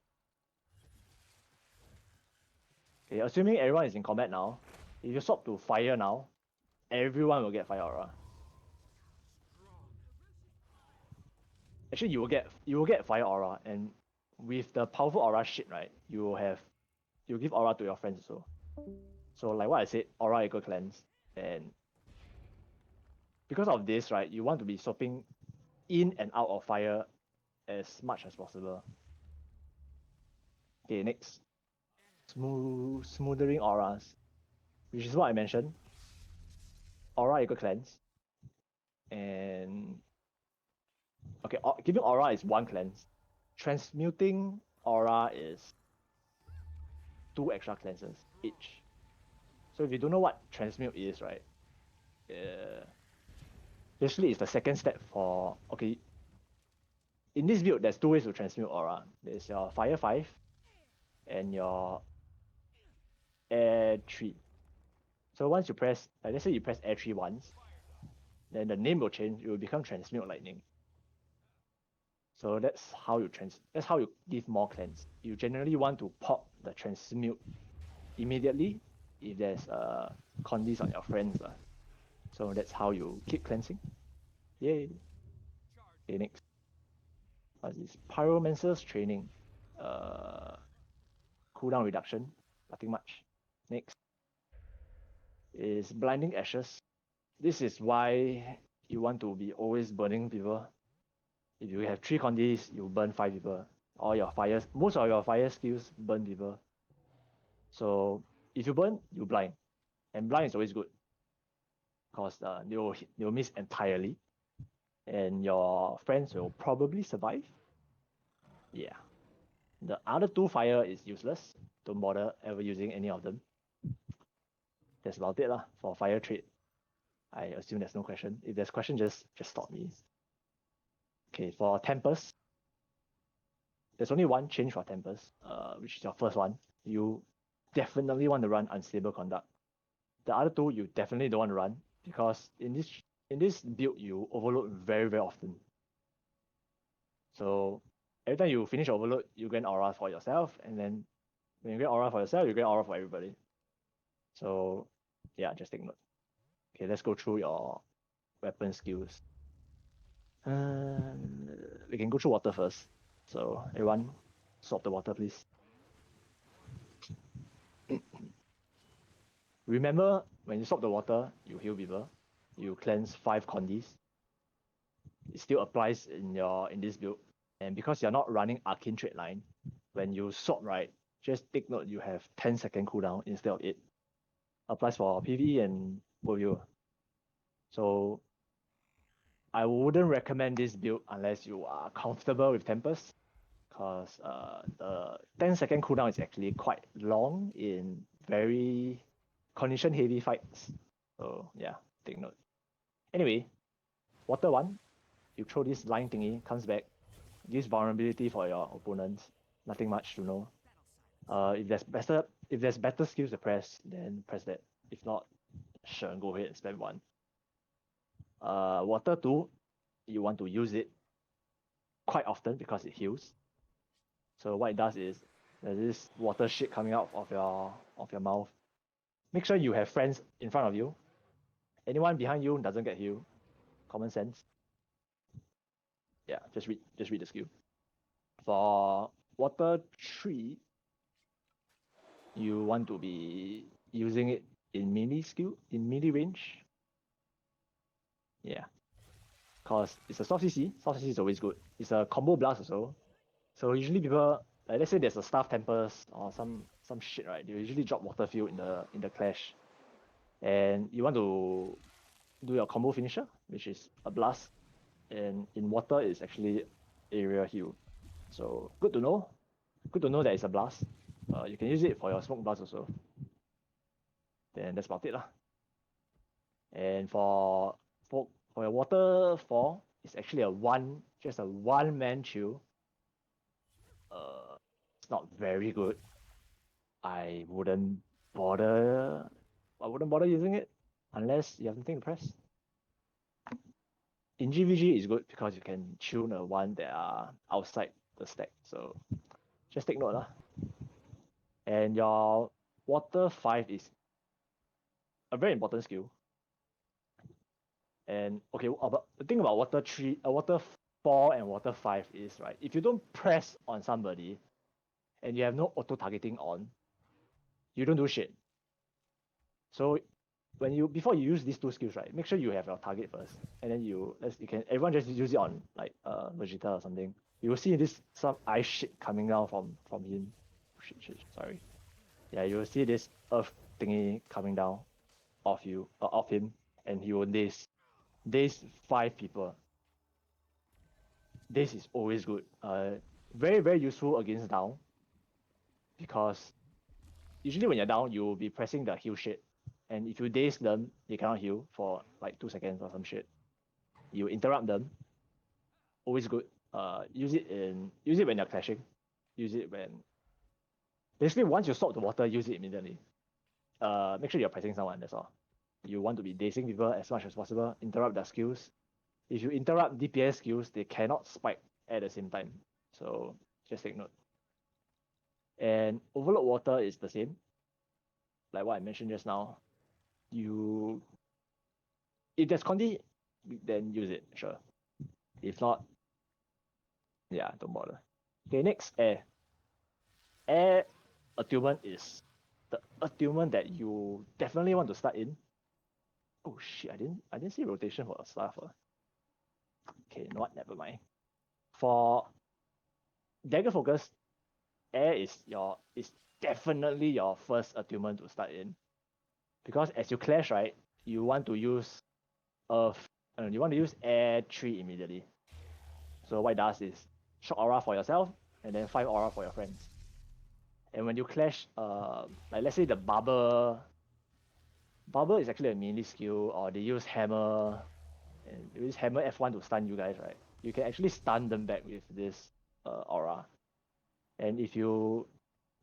Okay, assuming everyone is in combat now, if you swap to fire now, everyone will get fire aura. Actually, you will get fire aura, and with the powerful aura shit, right, you give aura to your friends also. So like what I said, aura equal cleanse, and because of this, right, you want to be swapping in and out of fire as much as possible. Okay, next. Smoothering auras, which is what I mentioned. Aura equal cleanse. And okay, giving aura is 1 cleanse. Transmuting aura is 2 extra cleanses each. So if you don't know what transmute is, right? Basically, it's the second step for okay. In this build, there's 2 ways to transmute aura. There's your fire 5 and your air 3. So once you press, like let's say you press air 3 once, then the name will change. It will become transmute lightning. So that's how you give more cleanse. You generally want to pop the transmute immediately if there's condis on your friends. So that's how you keep cleansing. Yay. Okay, next. What's this? Pyromancer's training. Cooldown reduction. Nothing much. Next is Blinding Ashes. This is why you want to be always burning people. If you have 3 condis, you burn 5 people. All your fires, most of your fire skills burn people. So if you burn, you blind. And blind is always good. Because you'll miss entirely. And your friends will probably survive. Yeah. The other 2 fire is useless. Don't bother ever using any of them. That's about it lah for fire trait. I assume there's no question. If there's question, just stop me. Okay, for Tempest, there's only one change for Tempest, which is your first one. You definitely want to run unstable conduct. The other 2 you definitely don't want to run because in this build you overload very, very often. So every time you finish overload, you gain aura for yourself, and then when you get aura for yourself, you get aura for everybody. So yeah, just take note. Okay, let's go through your weapon skills. We can go through water first. So everyone, swap the water, please. Remember, when you swap the water, you heal people. You cleanse 5 condis. It still applies in this build. And because you're not running arcane trait line, when you swap, right, just take note you have 10-second cooldown instead of 8. Applies for PvE and WvW. So I wouldn't recommend this build unless you are comfortable with Tempest, because the 10-second cooldown is actually quite long in very condition heavy fights. So yeah, take note. Anyway, water 1, you throw this line thingy, comes back, gives vulnerability for your opponents. Nothing much to know. If there's better skills to press, then press that. If not, sure, go ahead and spam 1. Water 2, you want to use it quite often because it heals. So what it does is there's this water shit coming out of your mouth. Make sure you have friends in front of you. Anyone behind you doesn't get healed. Common sense. Yeah, just read the skill. For water 3, you want to be using it in melee range. Yeah. Cause it's a soft CC. Soft CC is always good. It's a combo blast also. So usually people, like let's say there's a staff Tempest or some shit, right? They usually drop water field in the clash. And you want to do your combo finisher, which is a blast. And in water it's actually area heal. So good to know. Good to know that it's a blast. You can use it for your smoke blast also. Then that's about it lah. And for your water 4, it's actually just a one-man chill. It's not very good. I wouldn't bother using it unless you have nothing to press. In GVG is good because you can chill the one that are outside the stack. So just take note lah. And your water 5 is a very important skill. And okay, but the thing about water 4 and water 5 is, right, if you don't press on somebody and you have no auto targeting on, you don't do shit. So before you use these 2 skills, right, make sure you have your target first, and then everyone just use it on like Vegeta or something. You will see some ice shit coming down from him. Shit, sorry. Yeah, you will see this earth thingy coming down off him, and he will daze 5 people. This is always good. Very, very useful against down, because usually when you're down, you'll be pressing the heal shit, and if you daze them, they cannot heal for like 2 seconds or some shit. You interrupt them. Always good. Use it when you're clashing. Use it when basically once you stop the water, use it immediately. Make sure you're pressing someone. That's all. You want to be dazing people as much as possible. Interrupt their skills. If you interrupt DPS skills, they cannot spike at the same time. So just take note. And overload water is the same. Like what I mentioned just now. If there's condi, then use it, sure. If not, yeah, don't bother. Okay, next, air. Air attunement is the attunement that you definitely want to start in. Oh shit, I didn't see rotation for a staff. Okay, you know what? Never mind. For Dagger focus, air is definitely your first attunement to start in. Because as you clash, right, you want to use earth, you want to use air 3 immediately. So what it does is shock aura for yourself and then 5 aura for your friends. And when you clash, like let's say the barber is actually a melee skill, or they use hammer, and they use hammer F1 to stun you guys, right? You can actually stun them back with this aura. And if you,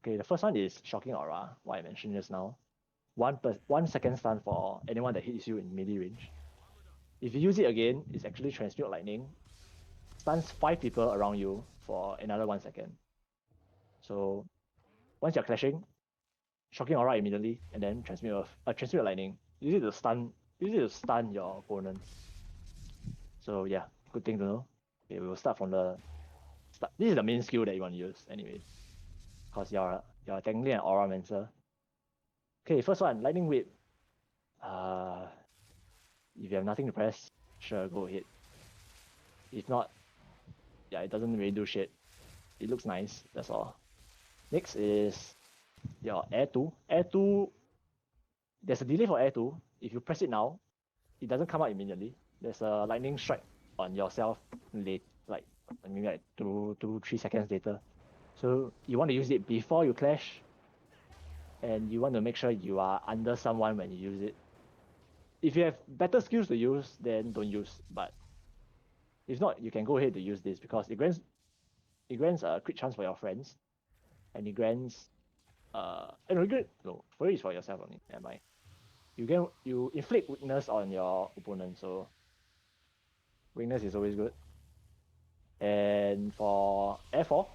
okay, the first one is shocking aura, what I mentioned just now. 1 second stun for anyone that hits you in melee range. If you use it again, it's actually transmute lightning, stuns 5 people around you for another 1 second. So once you're clashing, shocking aura immediately, and then transmute lightning. Use it to stun your opponents. So yeah, good thing to know. Okay, we will start from the start. This is the main skill that you want to use, anyways, because you're technically an aura mancer. Okay, first one, lightning whip. If you have nothing to press, sure, go ahead. If not, yeah, it doesn't really do shit. It looks nice, that's all. Next is your air 2. Air 2, there's a delay for air 2. If you press it now, it doesn't come out immediately. There's a lightning strike on yourself late, like maybe like 3 seconds later. So you want to use it before you clash, and you want to make sure you are under someone when you use it. If you have better skills to use, then don't use. But if not, you can go ahead to use this because it grants a crit chance for your friends, and it grants for it's for yourself only. Am I? You inflict weakness on your opponent, so weakness is always good. And for F4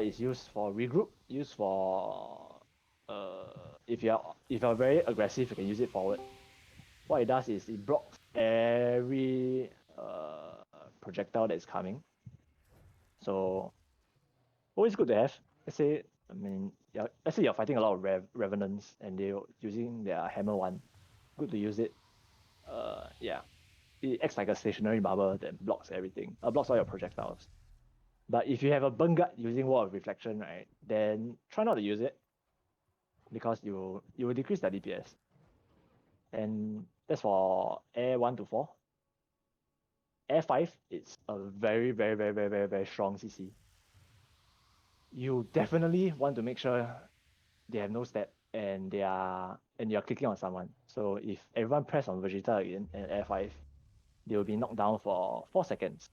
is used for regroup, used for if you're very aggressive, you can use it forward. What it does is it blocks every projectile that's coming. So always good to have. Let's say you're fighting a lot of revenants and they're using their hammer 1. Good to use it. Yeah. It acts like a stationary barber that blocks everything. Blocks all your projectiles. But if you have a burn guard using Wall of Reflection, right, then try not to use it because you will decrease the DPS. And that's for Air 1 to 4. Air 5, it's a very, very, very, very, very, very strong CC. You definitely want to make sure they have no step and you're clicking on someone. So if everyone press on Vegeta again and Air 5, they will be knocked down for 4 seconds.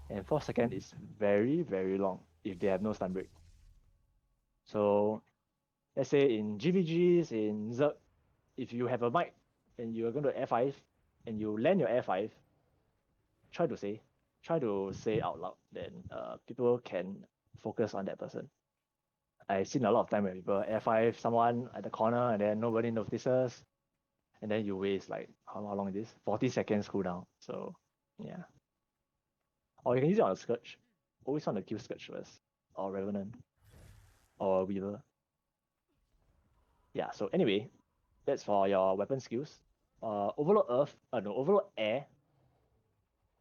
And 4 seconds is very, very long if they have no stun break. So let's say in GVGs, in Zerg, if you have a mic and you're going to Air 5 and you land your Air 5, try to say out loud, then people can focus on that person. I've seen a lot of time when people Air 5 someone at the corner and then nobody notices, and then you waste like how long is this? 40 seconds cooldown. So yeah. Or you can use it on a Scourge. Always want to kill Scourge first. Or Revenant. Or Weaver. Yeah, so anyway, that's for your weapon skills. Overload Air.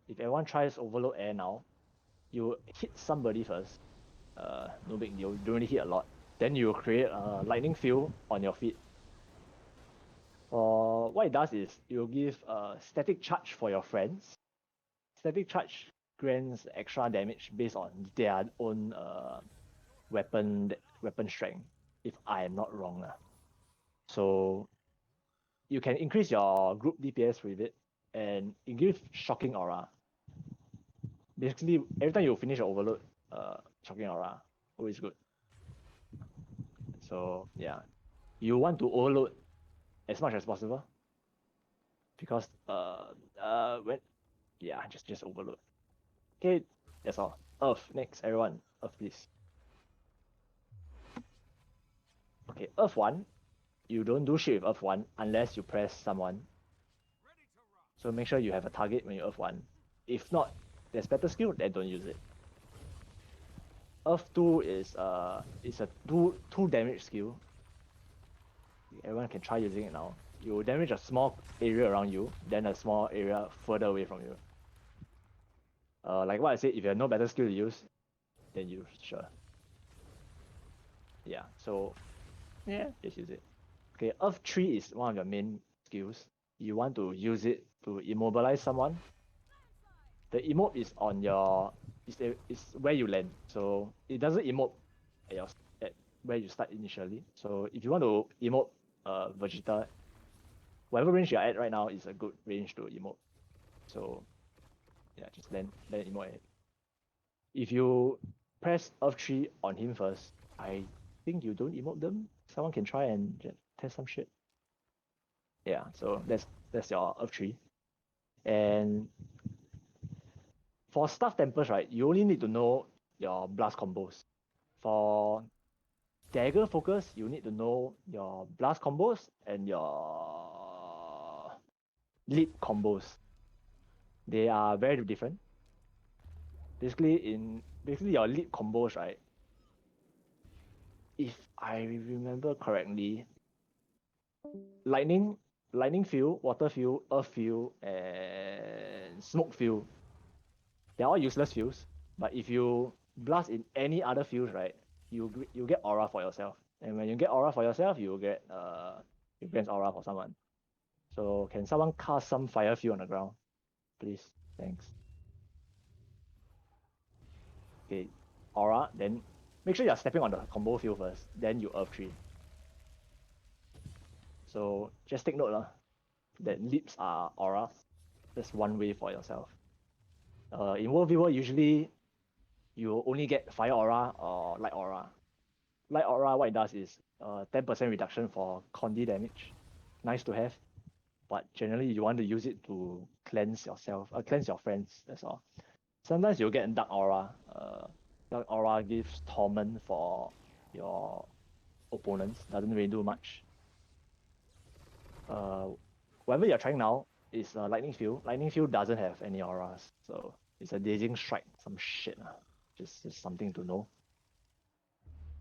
If everyone tries Overload Air now, you hit somebody first. No big deal, you don't really hit a lot. Then you create a lightning field on your feet. What it does is it will give a static charge for your friends. Static charge grants extra damage based on their own weapon strength, if I am not wrong. So you can increase your group DPS with it, and it gives shocking aura. Basically, every time you finish your overload, shocking aura, always good. So yeah, you want to overload as much as possible because just overload. Okay, that's all. Earth next, everyone. Earth, please. Okay, Earth 1, you don't do shit with Earth 1 unless you press someone. So make sure you have a target when you Earth 1. If not, there's better skill, then don't use it. Earth 2 is a 2 damage skill. Everyone can try using it now. You damage a small area around you, then a small area further away from you. Like what I said, if you have no better skill to use, then you sure. Yeah, so yeah, just use it. Okay, Earth 3 is one of your main skills. You want to use it to immobilize someone. The emote is on your is where you land. So it doesn't emote at your at where you start initially. So if you want to emote Vegeta, whatever range you're at right now is a good range to emote. So yeah, just land emote at it. If you press Earth 3 on him first, I think you don't emote them. Someone can try and just test some shit. Yeah, so that's your Earth 3. And for Staff Tempest, right, you only need to know your blast combos. For Dagger focus, you need to know your blast combos and your leap combos. They are very different. Basically your leap combos, right? If I remember correctly, lightning, lightning field, water field, earth field, and smoke field. They're all useless fields. But if you blast in any other fields, right, you get aura for yourself. And when you get aura for yourself, you get you grant aura for someone. So can someone cast some fire field on the ground, please? Thanks. Okay, aura. Then make sure you're stepping on the combo field first. Then you earth 3. So just take note that leaps are auras. That's one way for yourself. In World Viewer, usually you only get fire aura or light aura. Light aura, what it does is 10% reduction for condi damage. Nice to have, but generally you want to use it to cleanse yourself, cleanse your friends. That's all. Sometimes you'll get dark aura. Dark aura gives torment for your opponents. Doesn't really do much. Whatever you're trying now is lightning field. Lightning field doesn't have any auras, so it's a dazing strike, some shit. Just something to know.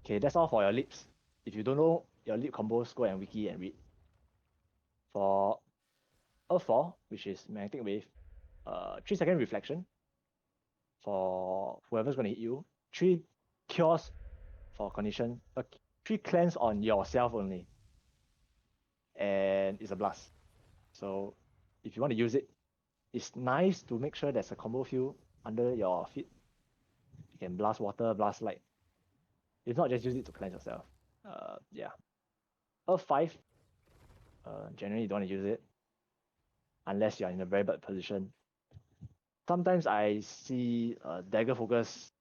Okay, that's all for your leaps. If you don't know your leap combos, go and wiki and read. For Earth 4, which is magnetic wave, 3-second reflection for whoever's gonna hit you, 3 cures for condition, 3 cleanse on yourself only, and it's a blast. So if you want to use it, it's nice to make sure there's a combo field under your feet. You can blast water, blast light. If not, just use it to cleanse yourself. Yeah. Earth 5, generally you don't want to use it unless you're in a very bad position. Sometimes I see Dagger focus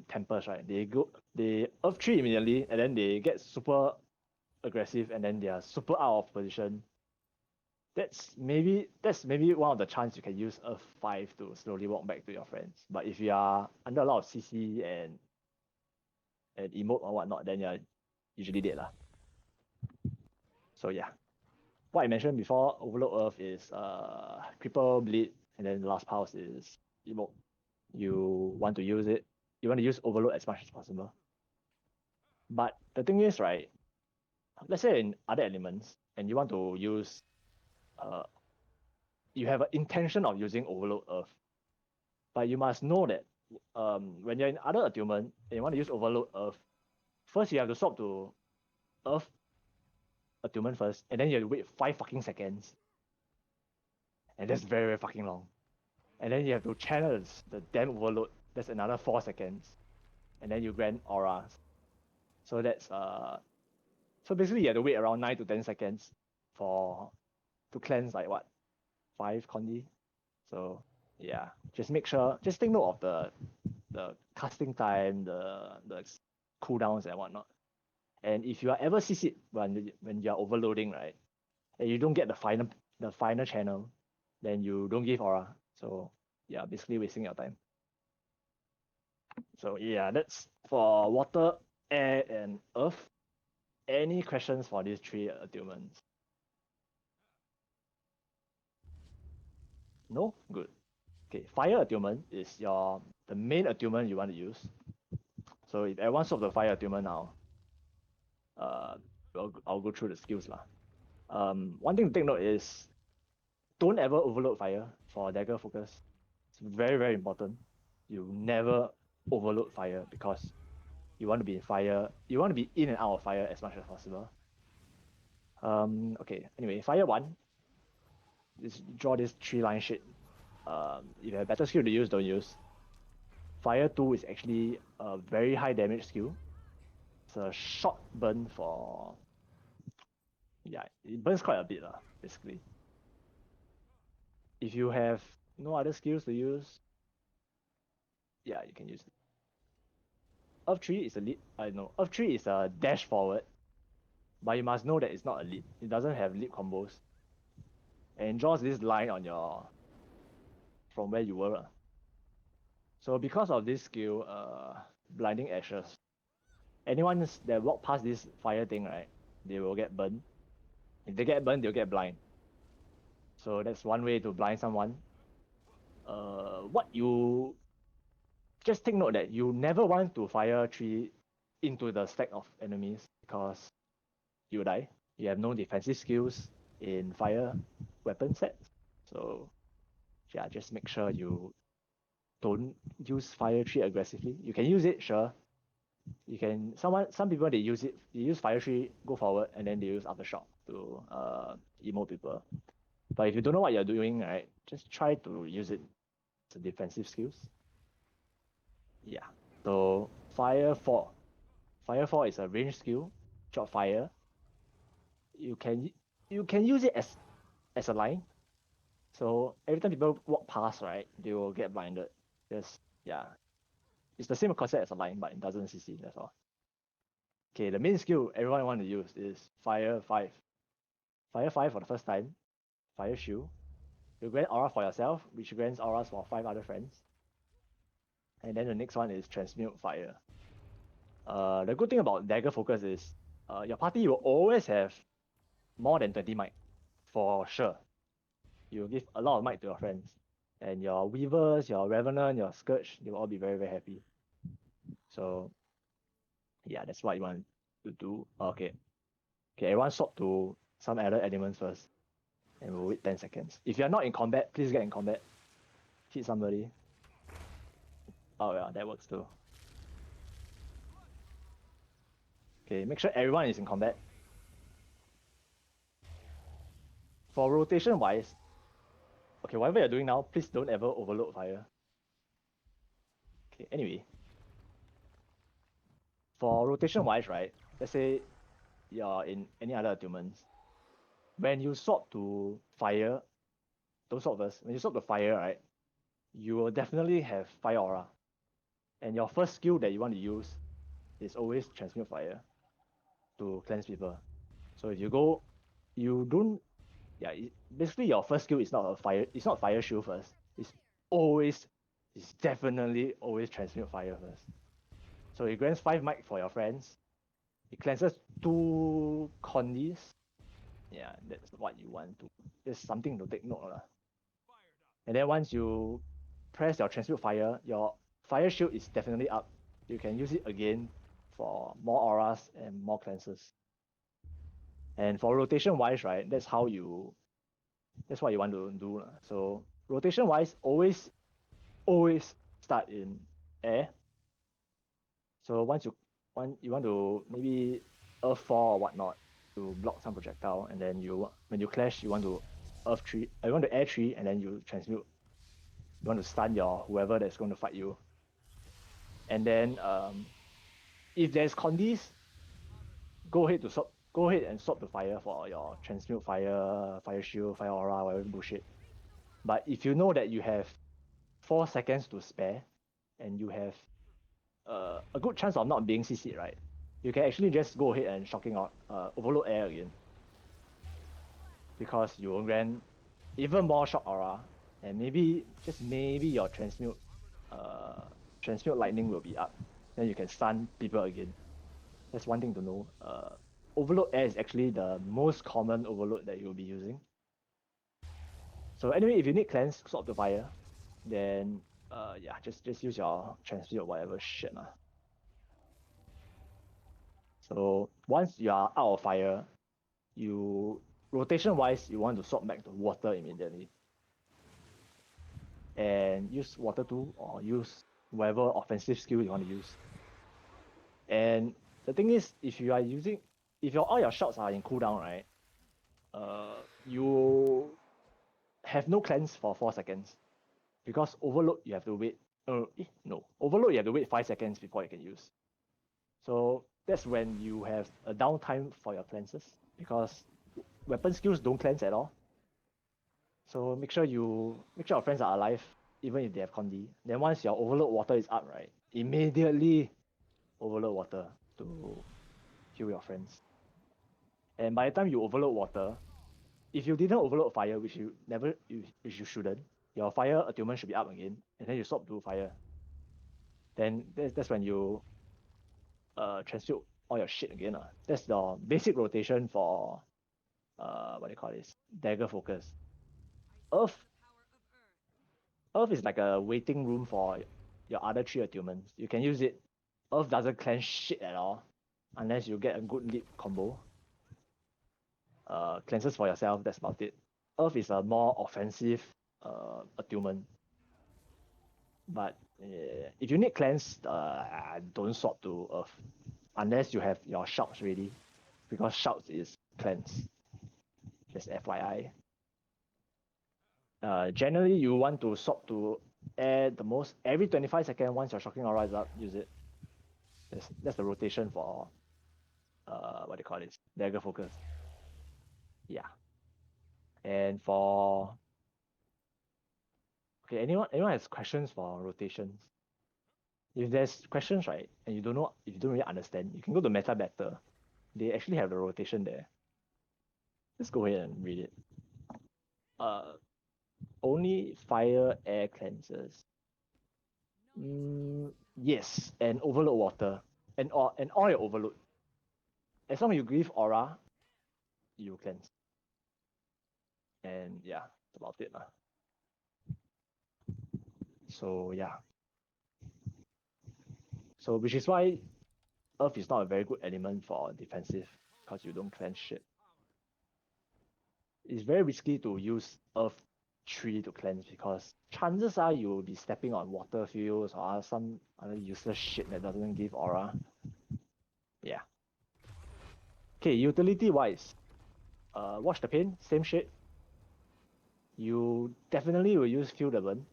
Tempest, right? They Earth 3 immediately and then they get super aggressive and then they are super out of position. That's maybe one of the chance you can use Earth 5 to slowly walk back to your friends. But if you are under a lot of CC and emote or whatnot, then you're usually dead lah. So yeah. What I mentioned before, Overload Earth is Cripple, Bleed, and then the last pulse is emote. You want to use it. You want to use Overload as much as possible. But the thing is, right, let's say in other elements, and you want to use, you have an intention of using Overload Earth, but you must know that when you're in other attunement and you want to use Overload Earth, first you have to swap to Earth attunement first, and then you have to wait 5 fucking seconds. And that's very, very fucking long. And then you have to channel the damn overload. That's another 4 seconds. And then you grant auras. So that's so basically you have to wait around 9 to 10 seconds to cleanse like what? 5 condi. So yeah. Just make sure, just take note of the casting time, the cooldowns and whatnot. And if you are ever CC'd when you're overloading, right? And you don't get the final channel, then you don't give aura. So yeah, basically wasting your time. So yeah, that's for water, air, and earth. Any questions for these 3 attunements? No? Good. Okay, fire attunement is the main attunement you want to use. So if everyone swap the fire attunement now, I'll go through the skills lah. One thing to take note is don't ever overload fire for dagger focus. It's very, very important. You never overload fire because you want to be in fire. You want to be in and out of fire as much as possible. Okay. Anyway, fire 1. Just draw this 3-line shit. If you have better skill to use, don't use. Fire 2 is actually a very high damage skill. It's a short burn for... Yeah, it burns quite a bit, basically. If you have no other skills to use, yeah, you can use it. Earth 3 is a lead. Earth 3 is a dash forward, but you must know that it's not a lead. It doesn't have lead combos. And it draws this line on your... from where you were. So because of this skill, Blinding Ashes, anyone that walk past this fire thing, right, they will get burned. If they get burned, they'll get blind. So that's one way to blind someone. What you... Just take note that you never want to fire 3 into the stack of enemies because you die. You have no defensive skills in fire weapon sets. So yeah, just make sure you don't use fire 3 aggressively. You can use it, sure. You can... Some people, they use fire 3, go forward, and then they use aftershock to emote people. But if you don't know what you're doing, right, just try to use it as a defensive skills. Yeah. So fire 4. Fire 4 is a range skill, drop fire. You can use it as a line. So every time people walk past, right, they will get blinded. Just yeah. It's the same concept as a line, but it doesn't CC, that's all. Okay, the main skill everyone want to use is Fire 5. Fire 5 for the first time, Fire Shield. You grant aura for yourself, which grants auras for 5 other friends. And then the next one is Transmute Fire. The good thing about Dagger Focus is your party will always have more than 20 might, for sure. You give a lot of might to your friends. And your Weavers, your Revenant, your Scourge, they will all be very, very happy. So yeah, that's what you want to do. Okay. Okay, everyone swap to some other elements first. And we'll wait 10 seconds. If you're not in combat, please get in combat. Hit somebody. Oh yeah, that works too. Okay, make sure everyone is in combat. For rotation wise, okay, whatever you're doing now, please don't ever overload fire. Okay, anyway. For rotation wise, right, let's say you're in any other attunements. When you swap to fire, don't swap first. When you swap to fire, right, you will definitely have fire aura. And your first skill that you want to use is always transmute fire to cleanse people. So if you go, you don't, yeah, basically your first skill is not a fire, it's not fire shield first. It's definitely always transmute fire first. So it grants 5 might for your friends. It cleanses 2 condies. Yeah, that's what you want to. There's something to take note of. And then once you press your transmute fire, your fire shield is definitely up. You can use it again for more auras and more cleanses. And for rotation wise, right, that's what you want to do. So rotation wise, always start in air. So once you want to maybe earth 4 or whatnot to block some projectile, and then when you clash, you want to earth 3, you want to air 3, and then you transmute. You want to stun your whoever that's going to fight you. And then if there's condis, go ahead and swap to fire for your transmute fire, fire shield, fire aura, whatever bullshit. But if you know that you have 4 seconds to spare, and you have a good chance of not being CC'd, right? You can actually just go ahead and shocking out overload air again. Because you will grant even more shock aura, and maybe your transmute lightning will be up. Then you can stun people again. That's one thing to know. Overload air is actually the most common overload that you'll be using. So anyway, if you need cleanse, swap to fire. Then yeah, just use your transmute or whatever shit. So once you are out of fire, rotation wise, you want to swap back to water immediately. and use water 2 or use whatever offensive skill you want to use. And the thing is, if you are using, if all your shots are in cooldown, right, you have no cleanse for 4 seconds. Because overload, you have to wait. No. Overload, you have to wait 5 seconds before you can use. So that's when you have a downtime for your cleanses. Because weapon skills don't cleanse at all. So make sure your friends are alive, even if they have Condi. Then once your overload water is up, right, immediately overload water to heal your friends. And by the time you overload water, if you didn't overload fire, which you shouldn't, your fire attunement should be up again, and then you swap to fire. Then that's when you transmute all your shit again. That's the basic rotation for what do you call this? Dagger focus. Earth is like a waiting room for your other 3 attunements. You can use it. Earth doesn't cleanse shit at all unless you get a good lead combo. Cleanses for yourself, that's about it. Earth is a more offensive attunement. But if you need cleanse, don't swap to Earth unless you have your shouts ready, because shouts is cleanse. Just FYI. Generally, you want to swap to air the most every 25 seconds. Once your shocking aura is up, use it. That's the rotation for what do you call this? Dagger focus. Yeah. And for okay, anyone has questions for rotations? If there's questions, right, and you don't know, if you don't really understand, you can go to Meta Better. They actually have the rotation there. Let's go ahead and read it. Only fire air cleanses. Yes, and overload water, and all your overload. As long as you give aura, you cleanse. And yeah, that's about it. So yeah. So which is why Earth is not a very good element for defensive, because you don't cleanse shit. It's very risky to use Earth 3 to cleanse, because chances are you will be stepping on water fields or some other useless shit that doesn't give aura. Yeah. Okay, utility wise, Watch the Pain, same shit. You definitely will use Feel the Burn.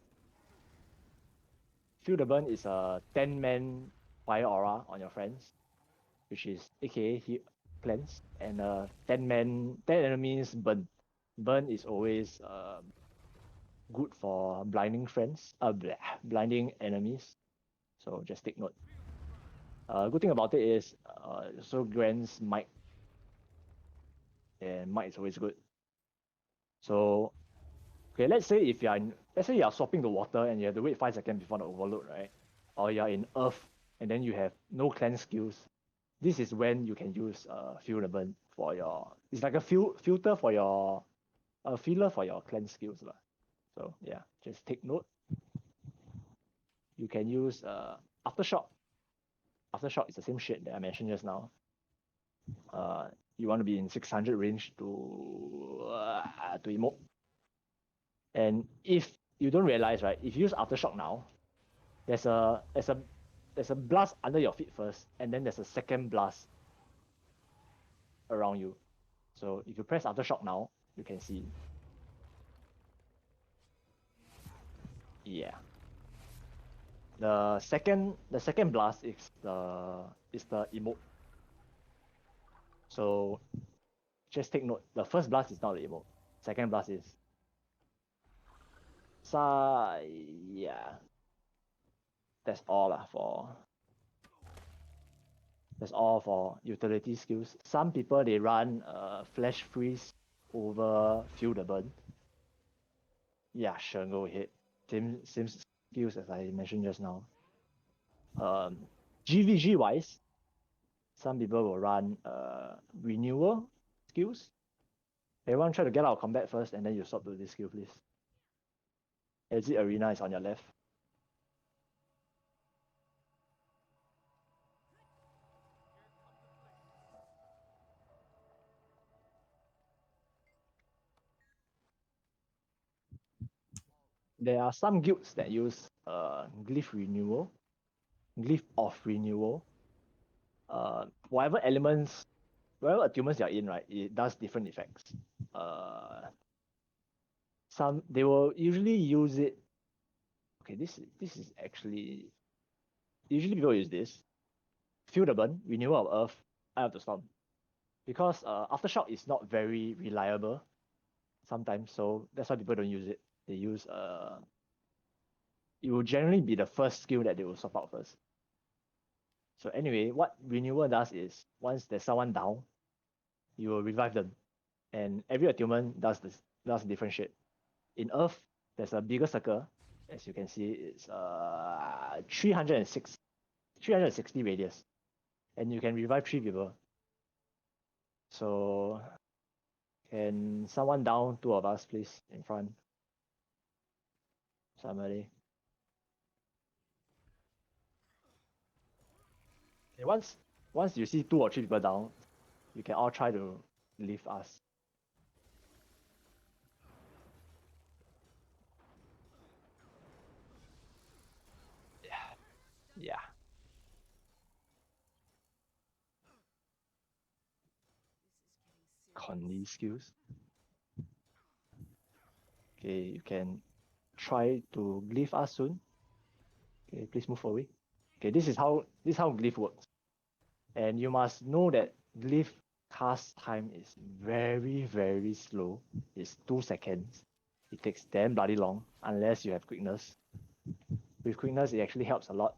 Feel the Burn is a 10-man fire aura on your friends, which is aka cleanse, and 10 enemies burn. Burn is always good for blinding friends, blinding enemies. So just take note. Good thing about it is also grants might, and might is always good. So okay, let's say you are swapping the water and you have to wait 5 seconds before the overload, right? Or you are in Earth and then you have no cleanse skills. This is when you can use Feel the Burn for your. It's like a filter for your filler for your cleanse skills lah. So yeah, just take note. You can use Aftershock. Aftershock is the same shit that I mentioned just now. You want to be in 600 range to emote. And if you don't realize, right, if you use Aftershock now, there's a blast under your feet first, and then there's a second blast around you. So if you press Aftershock now, you can see. Yeah. The second blast is the emote. So just take note. The first blast is not the emote. Second blast is. So yeah. That's all for utility skills. Some people they run Flash Freeze over Feel the Burn. Yeah, sure, go ahead. Same skills as I mentioned just now. GVG wise, some people will run renewal skills. Everyone try to get out of combat first, and then you swap to this skill, please. Exit arena is on your left. there are some guilds that use glyph renewal, glyph of renewal. Whatever elements, whatever attunements you're in, right, it does different effects. Some they will usually use it. Okay, this is actually usually people use this. Feel the burn, renewal of earth, eye of the storm. Because aftershock is not very reliable sometimes, so that's why people don't use it. They use it will generally be the first skill that they will swap out first. So anyway, what renewal does is once there's someone down, you will revive them. And every attunement does different shit. In Earth, there's a bigger circle. As you can see, it's 360 radius. And you can revive 3 people. So can someone down 2 of us, please, in front? Somebody. Okay, once you see 2 or 3 people down, you can all try to leave us. Yeah. Conley skills. Okay, you can try to glyph us soon. Okay, please move away. Okay, this is how glyph works. And you must know that glyph cast time is very, very slow. It's 2 seconds. It takes damn bloody long unless you have quickness. With quickness, it actually helps a lot.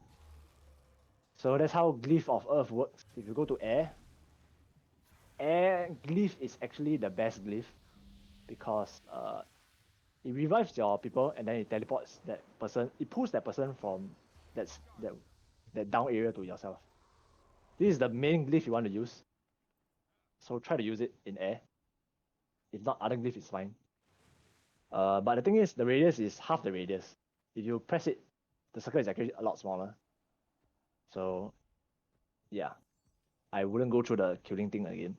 So that's how glyph of earth works. If you go to air glyph is actually the best glyph because it revives your people and then it teleports that person. It pulls that person from that down area to yourself. This is the main glyph you want to use. So try to use it in air. If not, other glyph is fine. But the thing is, the radius is half the radius. If you press it, the circle is actually a lot smaller. So, yeah, I wouldn't go through the killing thing again.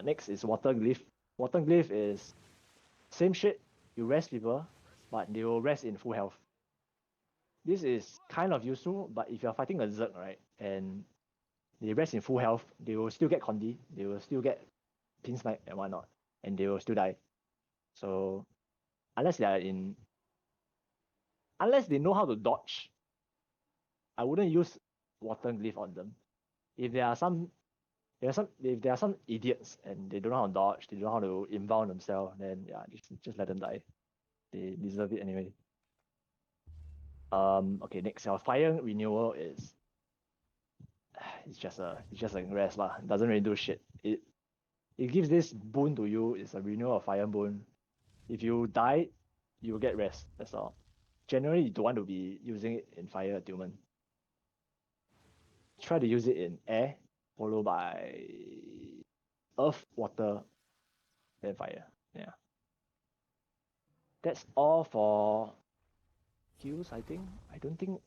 Next is water glyph. Water glyph is same shit. You rest people, but they will rest in full health. This is kind of useful, but if you're fighting a Zerg, right, and they rest in full health, they will still get Condi, they will still get pin snipe and whatnot, and they will still die. So unless they know how to dodge, I wouldn't use water glyph on them. If there are some idiots and they don't know how to dodge, they don't know how to inbound themselves, then yeah, just let them die. They deserve it anyway. Okay, next our fire renewal is it's just a rest lah. It doesn't really do shit. It gives this boon to you. It's a renewal of fire boon. If you die, you will get rest. That's all. Generally, you don't want to be using it in fire attunement. Try to use it in air, followed by earth, water, then fire. Yeah. That's all for guilds, I think. I don't think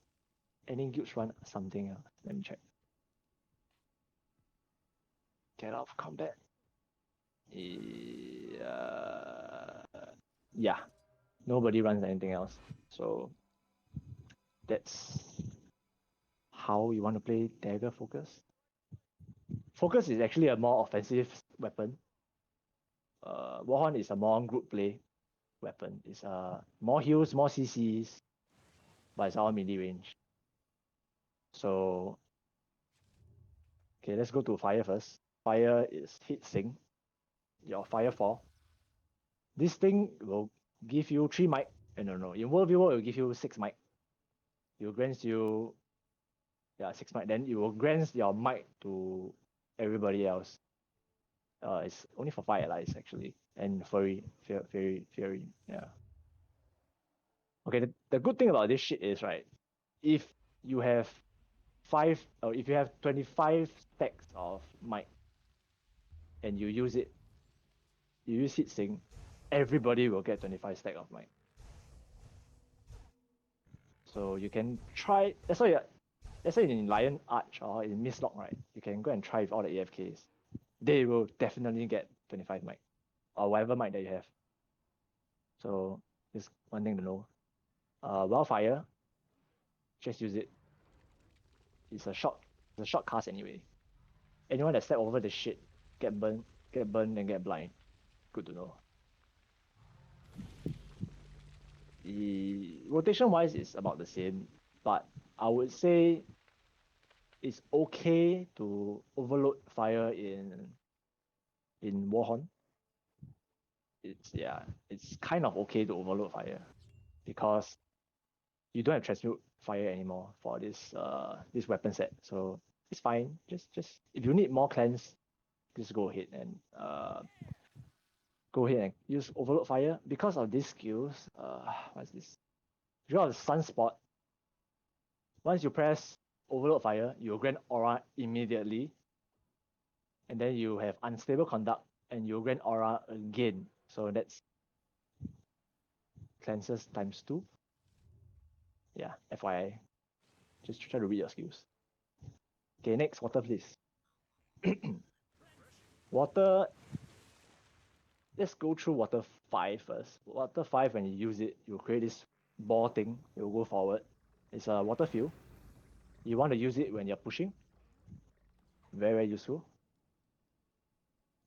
any guilds run something else. Let me check. Get out of combat. Yeah. Nobody runs anything else. So that's how you want to play Dagger Focus. Focus is actually a more offensive weapon. Warhorn is a more group play weapon. It's more heals, more CCs, but it's all melee range. So okay, let's go to fire first. Fire is hit sync. Your fire 4. This thing will give you 3 mic. No. In World Viewer, it will give you 6 mic. It will grant you 6 mic. Then it will grant your mic to everybody else. It's only for fire allies actually, and Fury, yeah. Okay, the good thing about this shit is, right, if you have 25 stacks of mic and you use heat sink, everybody will get 25 stack of mic. So you can try. That's why in Lion Arch or in Mistlock, right, you can go and try with all the AFKs. They will definitely get 25 mic or whatever mic that you have. So Just one thing to know. Wildfire, just use it. It's a short cast anyway. Anyone that step over the shit get burned and get blind. Good to know. The rotation wise is about the same, but I would say it's okay to overload fire in Warhorn. It's kind of okay to overload fire because you don't have transmute fire anymore for this weapon set, so it's fine. Just if you need more cleanse, just go ahead and use overload fire because of these skills. What's this? If you have sunspot, once you press overload fire, you'll grant aura immediately, and then you have unstable conduct and you'll grant aura again. So that's cleanses times 2. Yeah, FYI. Just try to read your skills. Okay, next, water please. Water, let's go through water 5 first. Water 5, when you use it, you'll create this ball thing, you'll go forward. It's a water field. You want to use it when you're pushing. Very, very useful.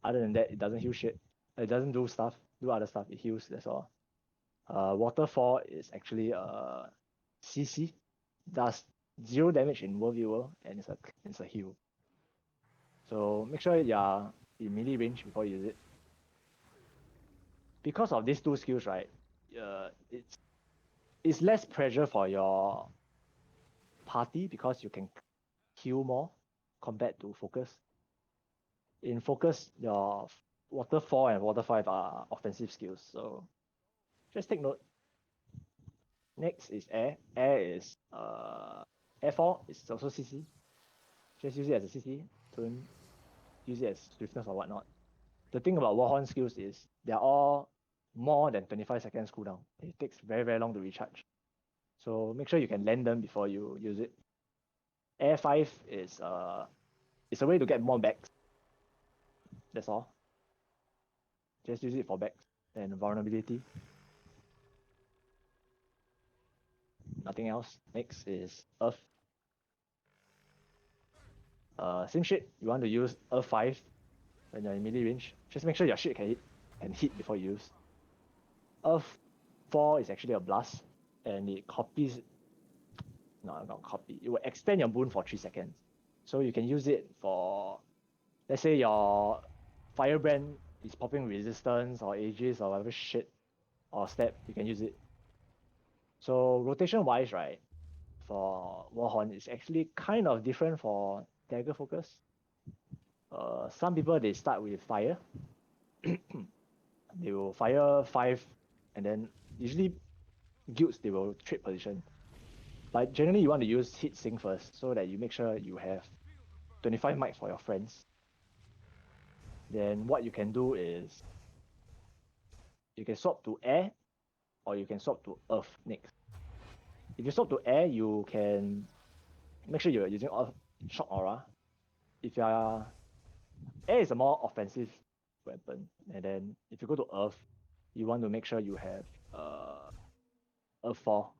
Other than that, it doesn't heal shit. It doesn't do other stuff. It heals, that's all. Water 4 is actually CC. Does 0 damage in World Viewer, and it's a heal. So make sure you're in melee range before you use it. Because of these 2 skills, right, it's less pressure for your party because you can heal more compared to focus. In focus, your water 4 and water 5 are offensive skills, so just take note. Next is air. Air is air 4 is also CC. Just use it as a CC. Don't use it as swiftness or whatnot. The thing about Warhorn skills is they're all more than 25 seconds cooldown. It takes very, very long to recharge. So make sure you can land them before you use it. Air 5 is it's a way to get more backs. That's all. Just use it for backs and vulnerability. Nothing else. Next is Earth. Same shit. You want to use Earth 5 when you're in melee range. Just make sure your shit can hit before you use. Earth 4 is actually a blast, and it copies. No, not copy. It will extend your boon for 3 seconds. So you can use it for, let's say your Firebrand is popping resistance or Aegis or whatever shit, or step, you can use it. So rotation wise, right, for Warhorn is actually kind of different for Dagger focus. Some people, they start with fire. They will fire 5, and then usually guilds, they will trade position. But generally, you want to use hit sync first so that you make sure you have 25 mics for your friends. Then what you can do is you can swap to air or you can swap to earth next. If you swap to air, you can make sure you're using shock aura. If you are air is a more offensive weapon, and then if you go to earth, you want to make sure you have earth 4.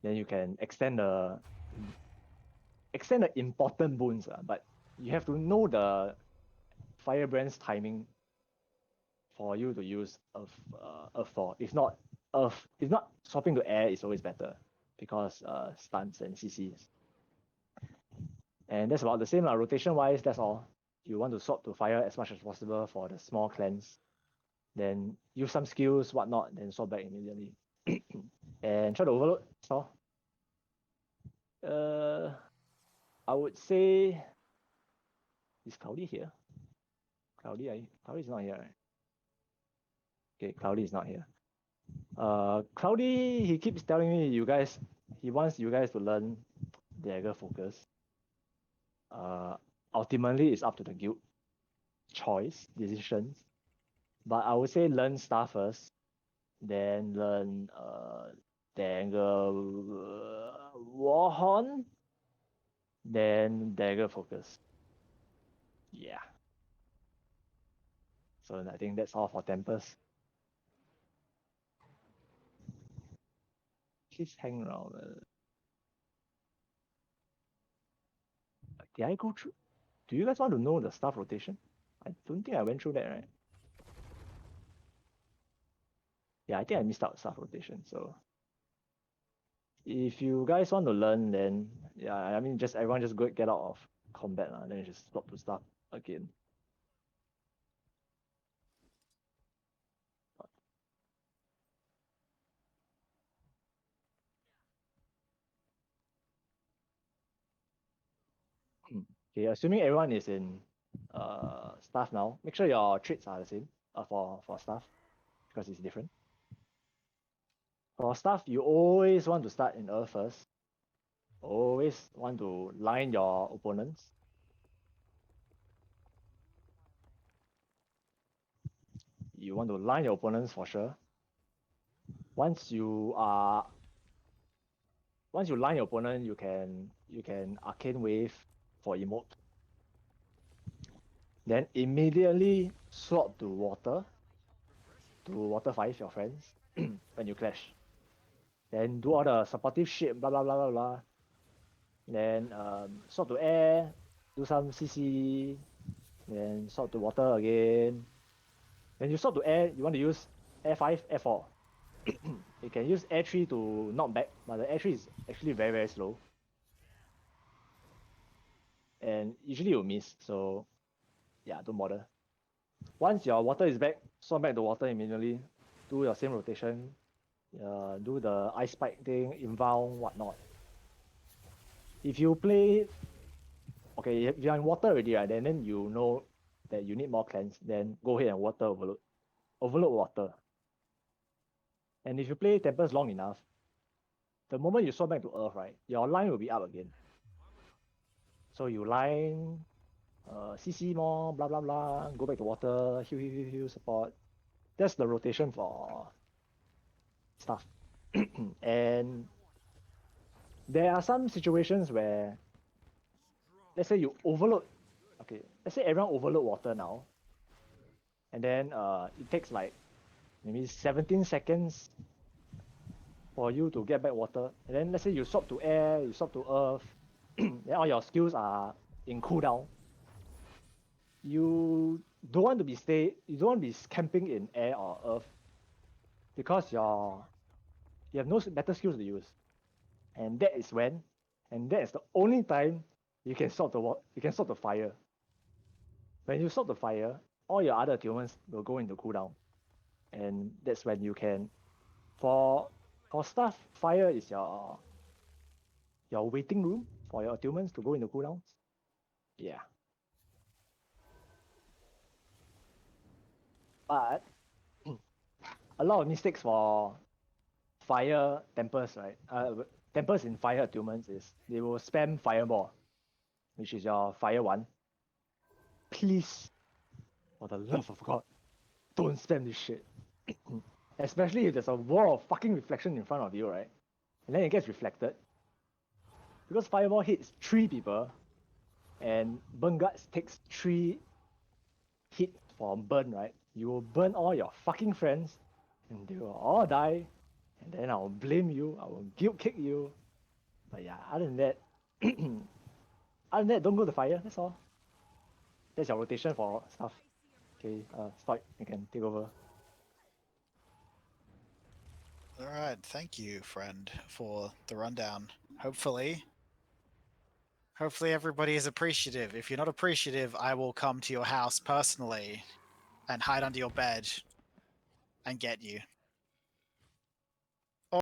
Then you can extend the important boons, but you have to know the Firebrand's timing for you to use Earth 4. If not swapping to air is always better because stunts and CCs. And that's about the same. Rotation wise, that's all. You want to swap to fire as much as possible for the small cleanse. Then use some skills, whatnot, then swap back immediately. And try to overload, that's all. I would say, is Cloudy here? Cloudy is not here, right? Okay, Cloudy is not here. Cloudy, he keeps telling me he wants you guys to learn Dagger focus. Ultimately, it's up to the guild choice, decisions. But I would say learn stuff first, then learn Dagger Warhorn, then Dagger focus. Yeah. So I think that's all for Tempest. Please hang around. Did I go through? Do you guys want to know the staff rotation? I don't think I went through that, right? Yeah, I think I missed out staff rotation. So if you guys want to learn, then yeah, I mean, just everyone just go get out of combat, then you just swap to staff again. Okay, assuming everyone is in staff now, make sure your traits are the same for staff because it's different. For staff, you always want to start in Earth first. Always want to line your opponents. You want to line your opponents for sure. Once you line your opponent, you can arcane wave for emote. Then immediately swap to water 5 your friends when you clash. Then do all the supportive shit, blah blah blah blah blah. Then swap to air, do some CC, then swap to water again. Then you swap to air, you want to use air 5, air 4. You can use air 3 to knock back, but the air 3 is actually very very slow. And usually you'll miss, so yeah, don't bother. Once your water is back, swap back to water immediately, do your same rotation, do the ice spike thing, inbound, whatnot. If you play, okay, if you're in water already, right, then you know that you need more cleanse, then go ahead and water overload. Overload water. And if you play Tempest long enough, the moment you swap back to Earth, right, your line will be up again. So you line, CC more, blah blah blah, go back to water, heal, support. That's the rotation for stuff. And there are some situations where, let's say you overload, okay, let's say everyone overload water now, and then it takes like maybe 17 seconds for you to get back water. And then let's say you swap to air, you swap to earth, then all your skills are in cooldown. You don't want to be camping in air or earth because you have no better skills to use. And that is the only time you can swap to fire. When you swap to fire, all your other attunements will go into cooldown. And that's when you can, for stuff, fire is your waiting room for your attunements to go into cooldowns. Yeah. But a lot of mistakes for fire Tempest, right? Tempest in fire attunements is they will spam fireball, which is your fire 1. Please, for the love of God, don't spam this shit. Especially if there's a wall of fucking reflection in front of you, right? And then it gets reflected. Because fireball hits 3 people, and burn guards takes 3 hit for burn, right? You will burn all your fucking friends, and they will all die, and then I'll blame you, I will guilt kick you. But yeah, other than that, don't go to fire, that's all. That's your rotation for stuff. Okay, Stoic, you can take over. Alright, thank you, friend, for the rundown. Hopefully everybody is appreciative. If you're not appreciative, I will come to your house personally and hide under your bed and get you.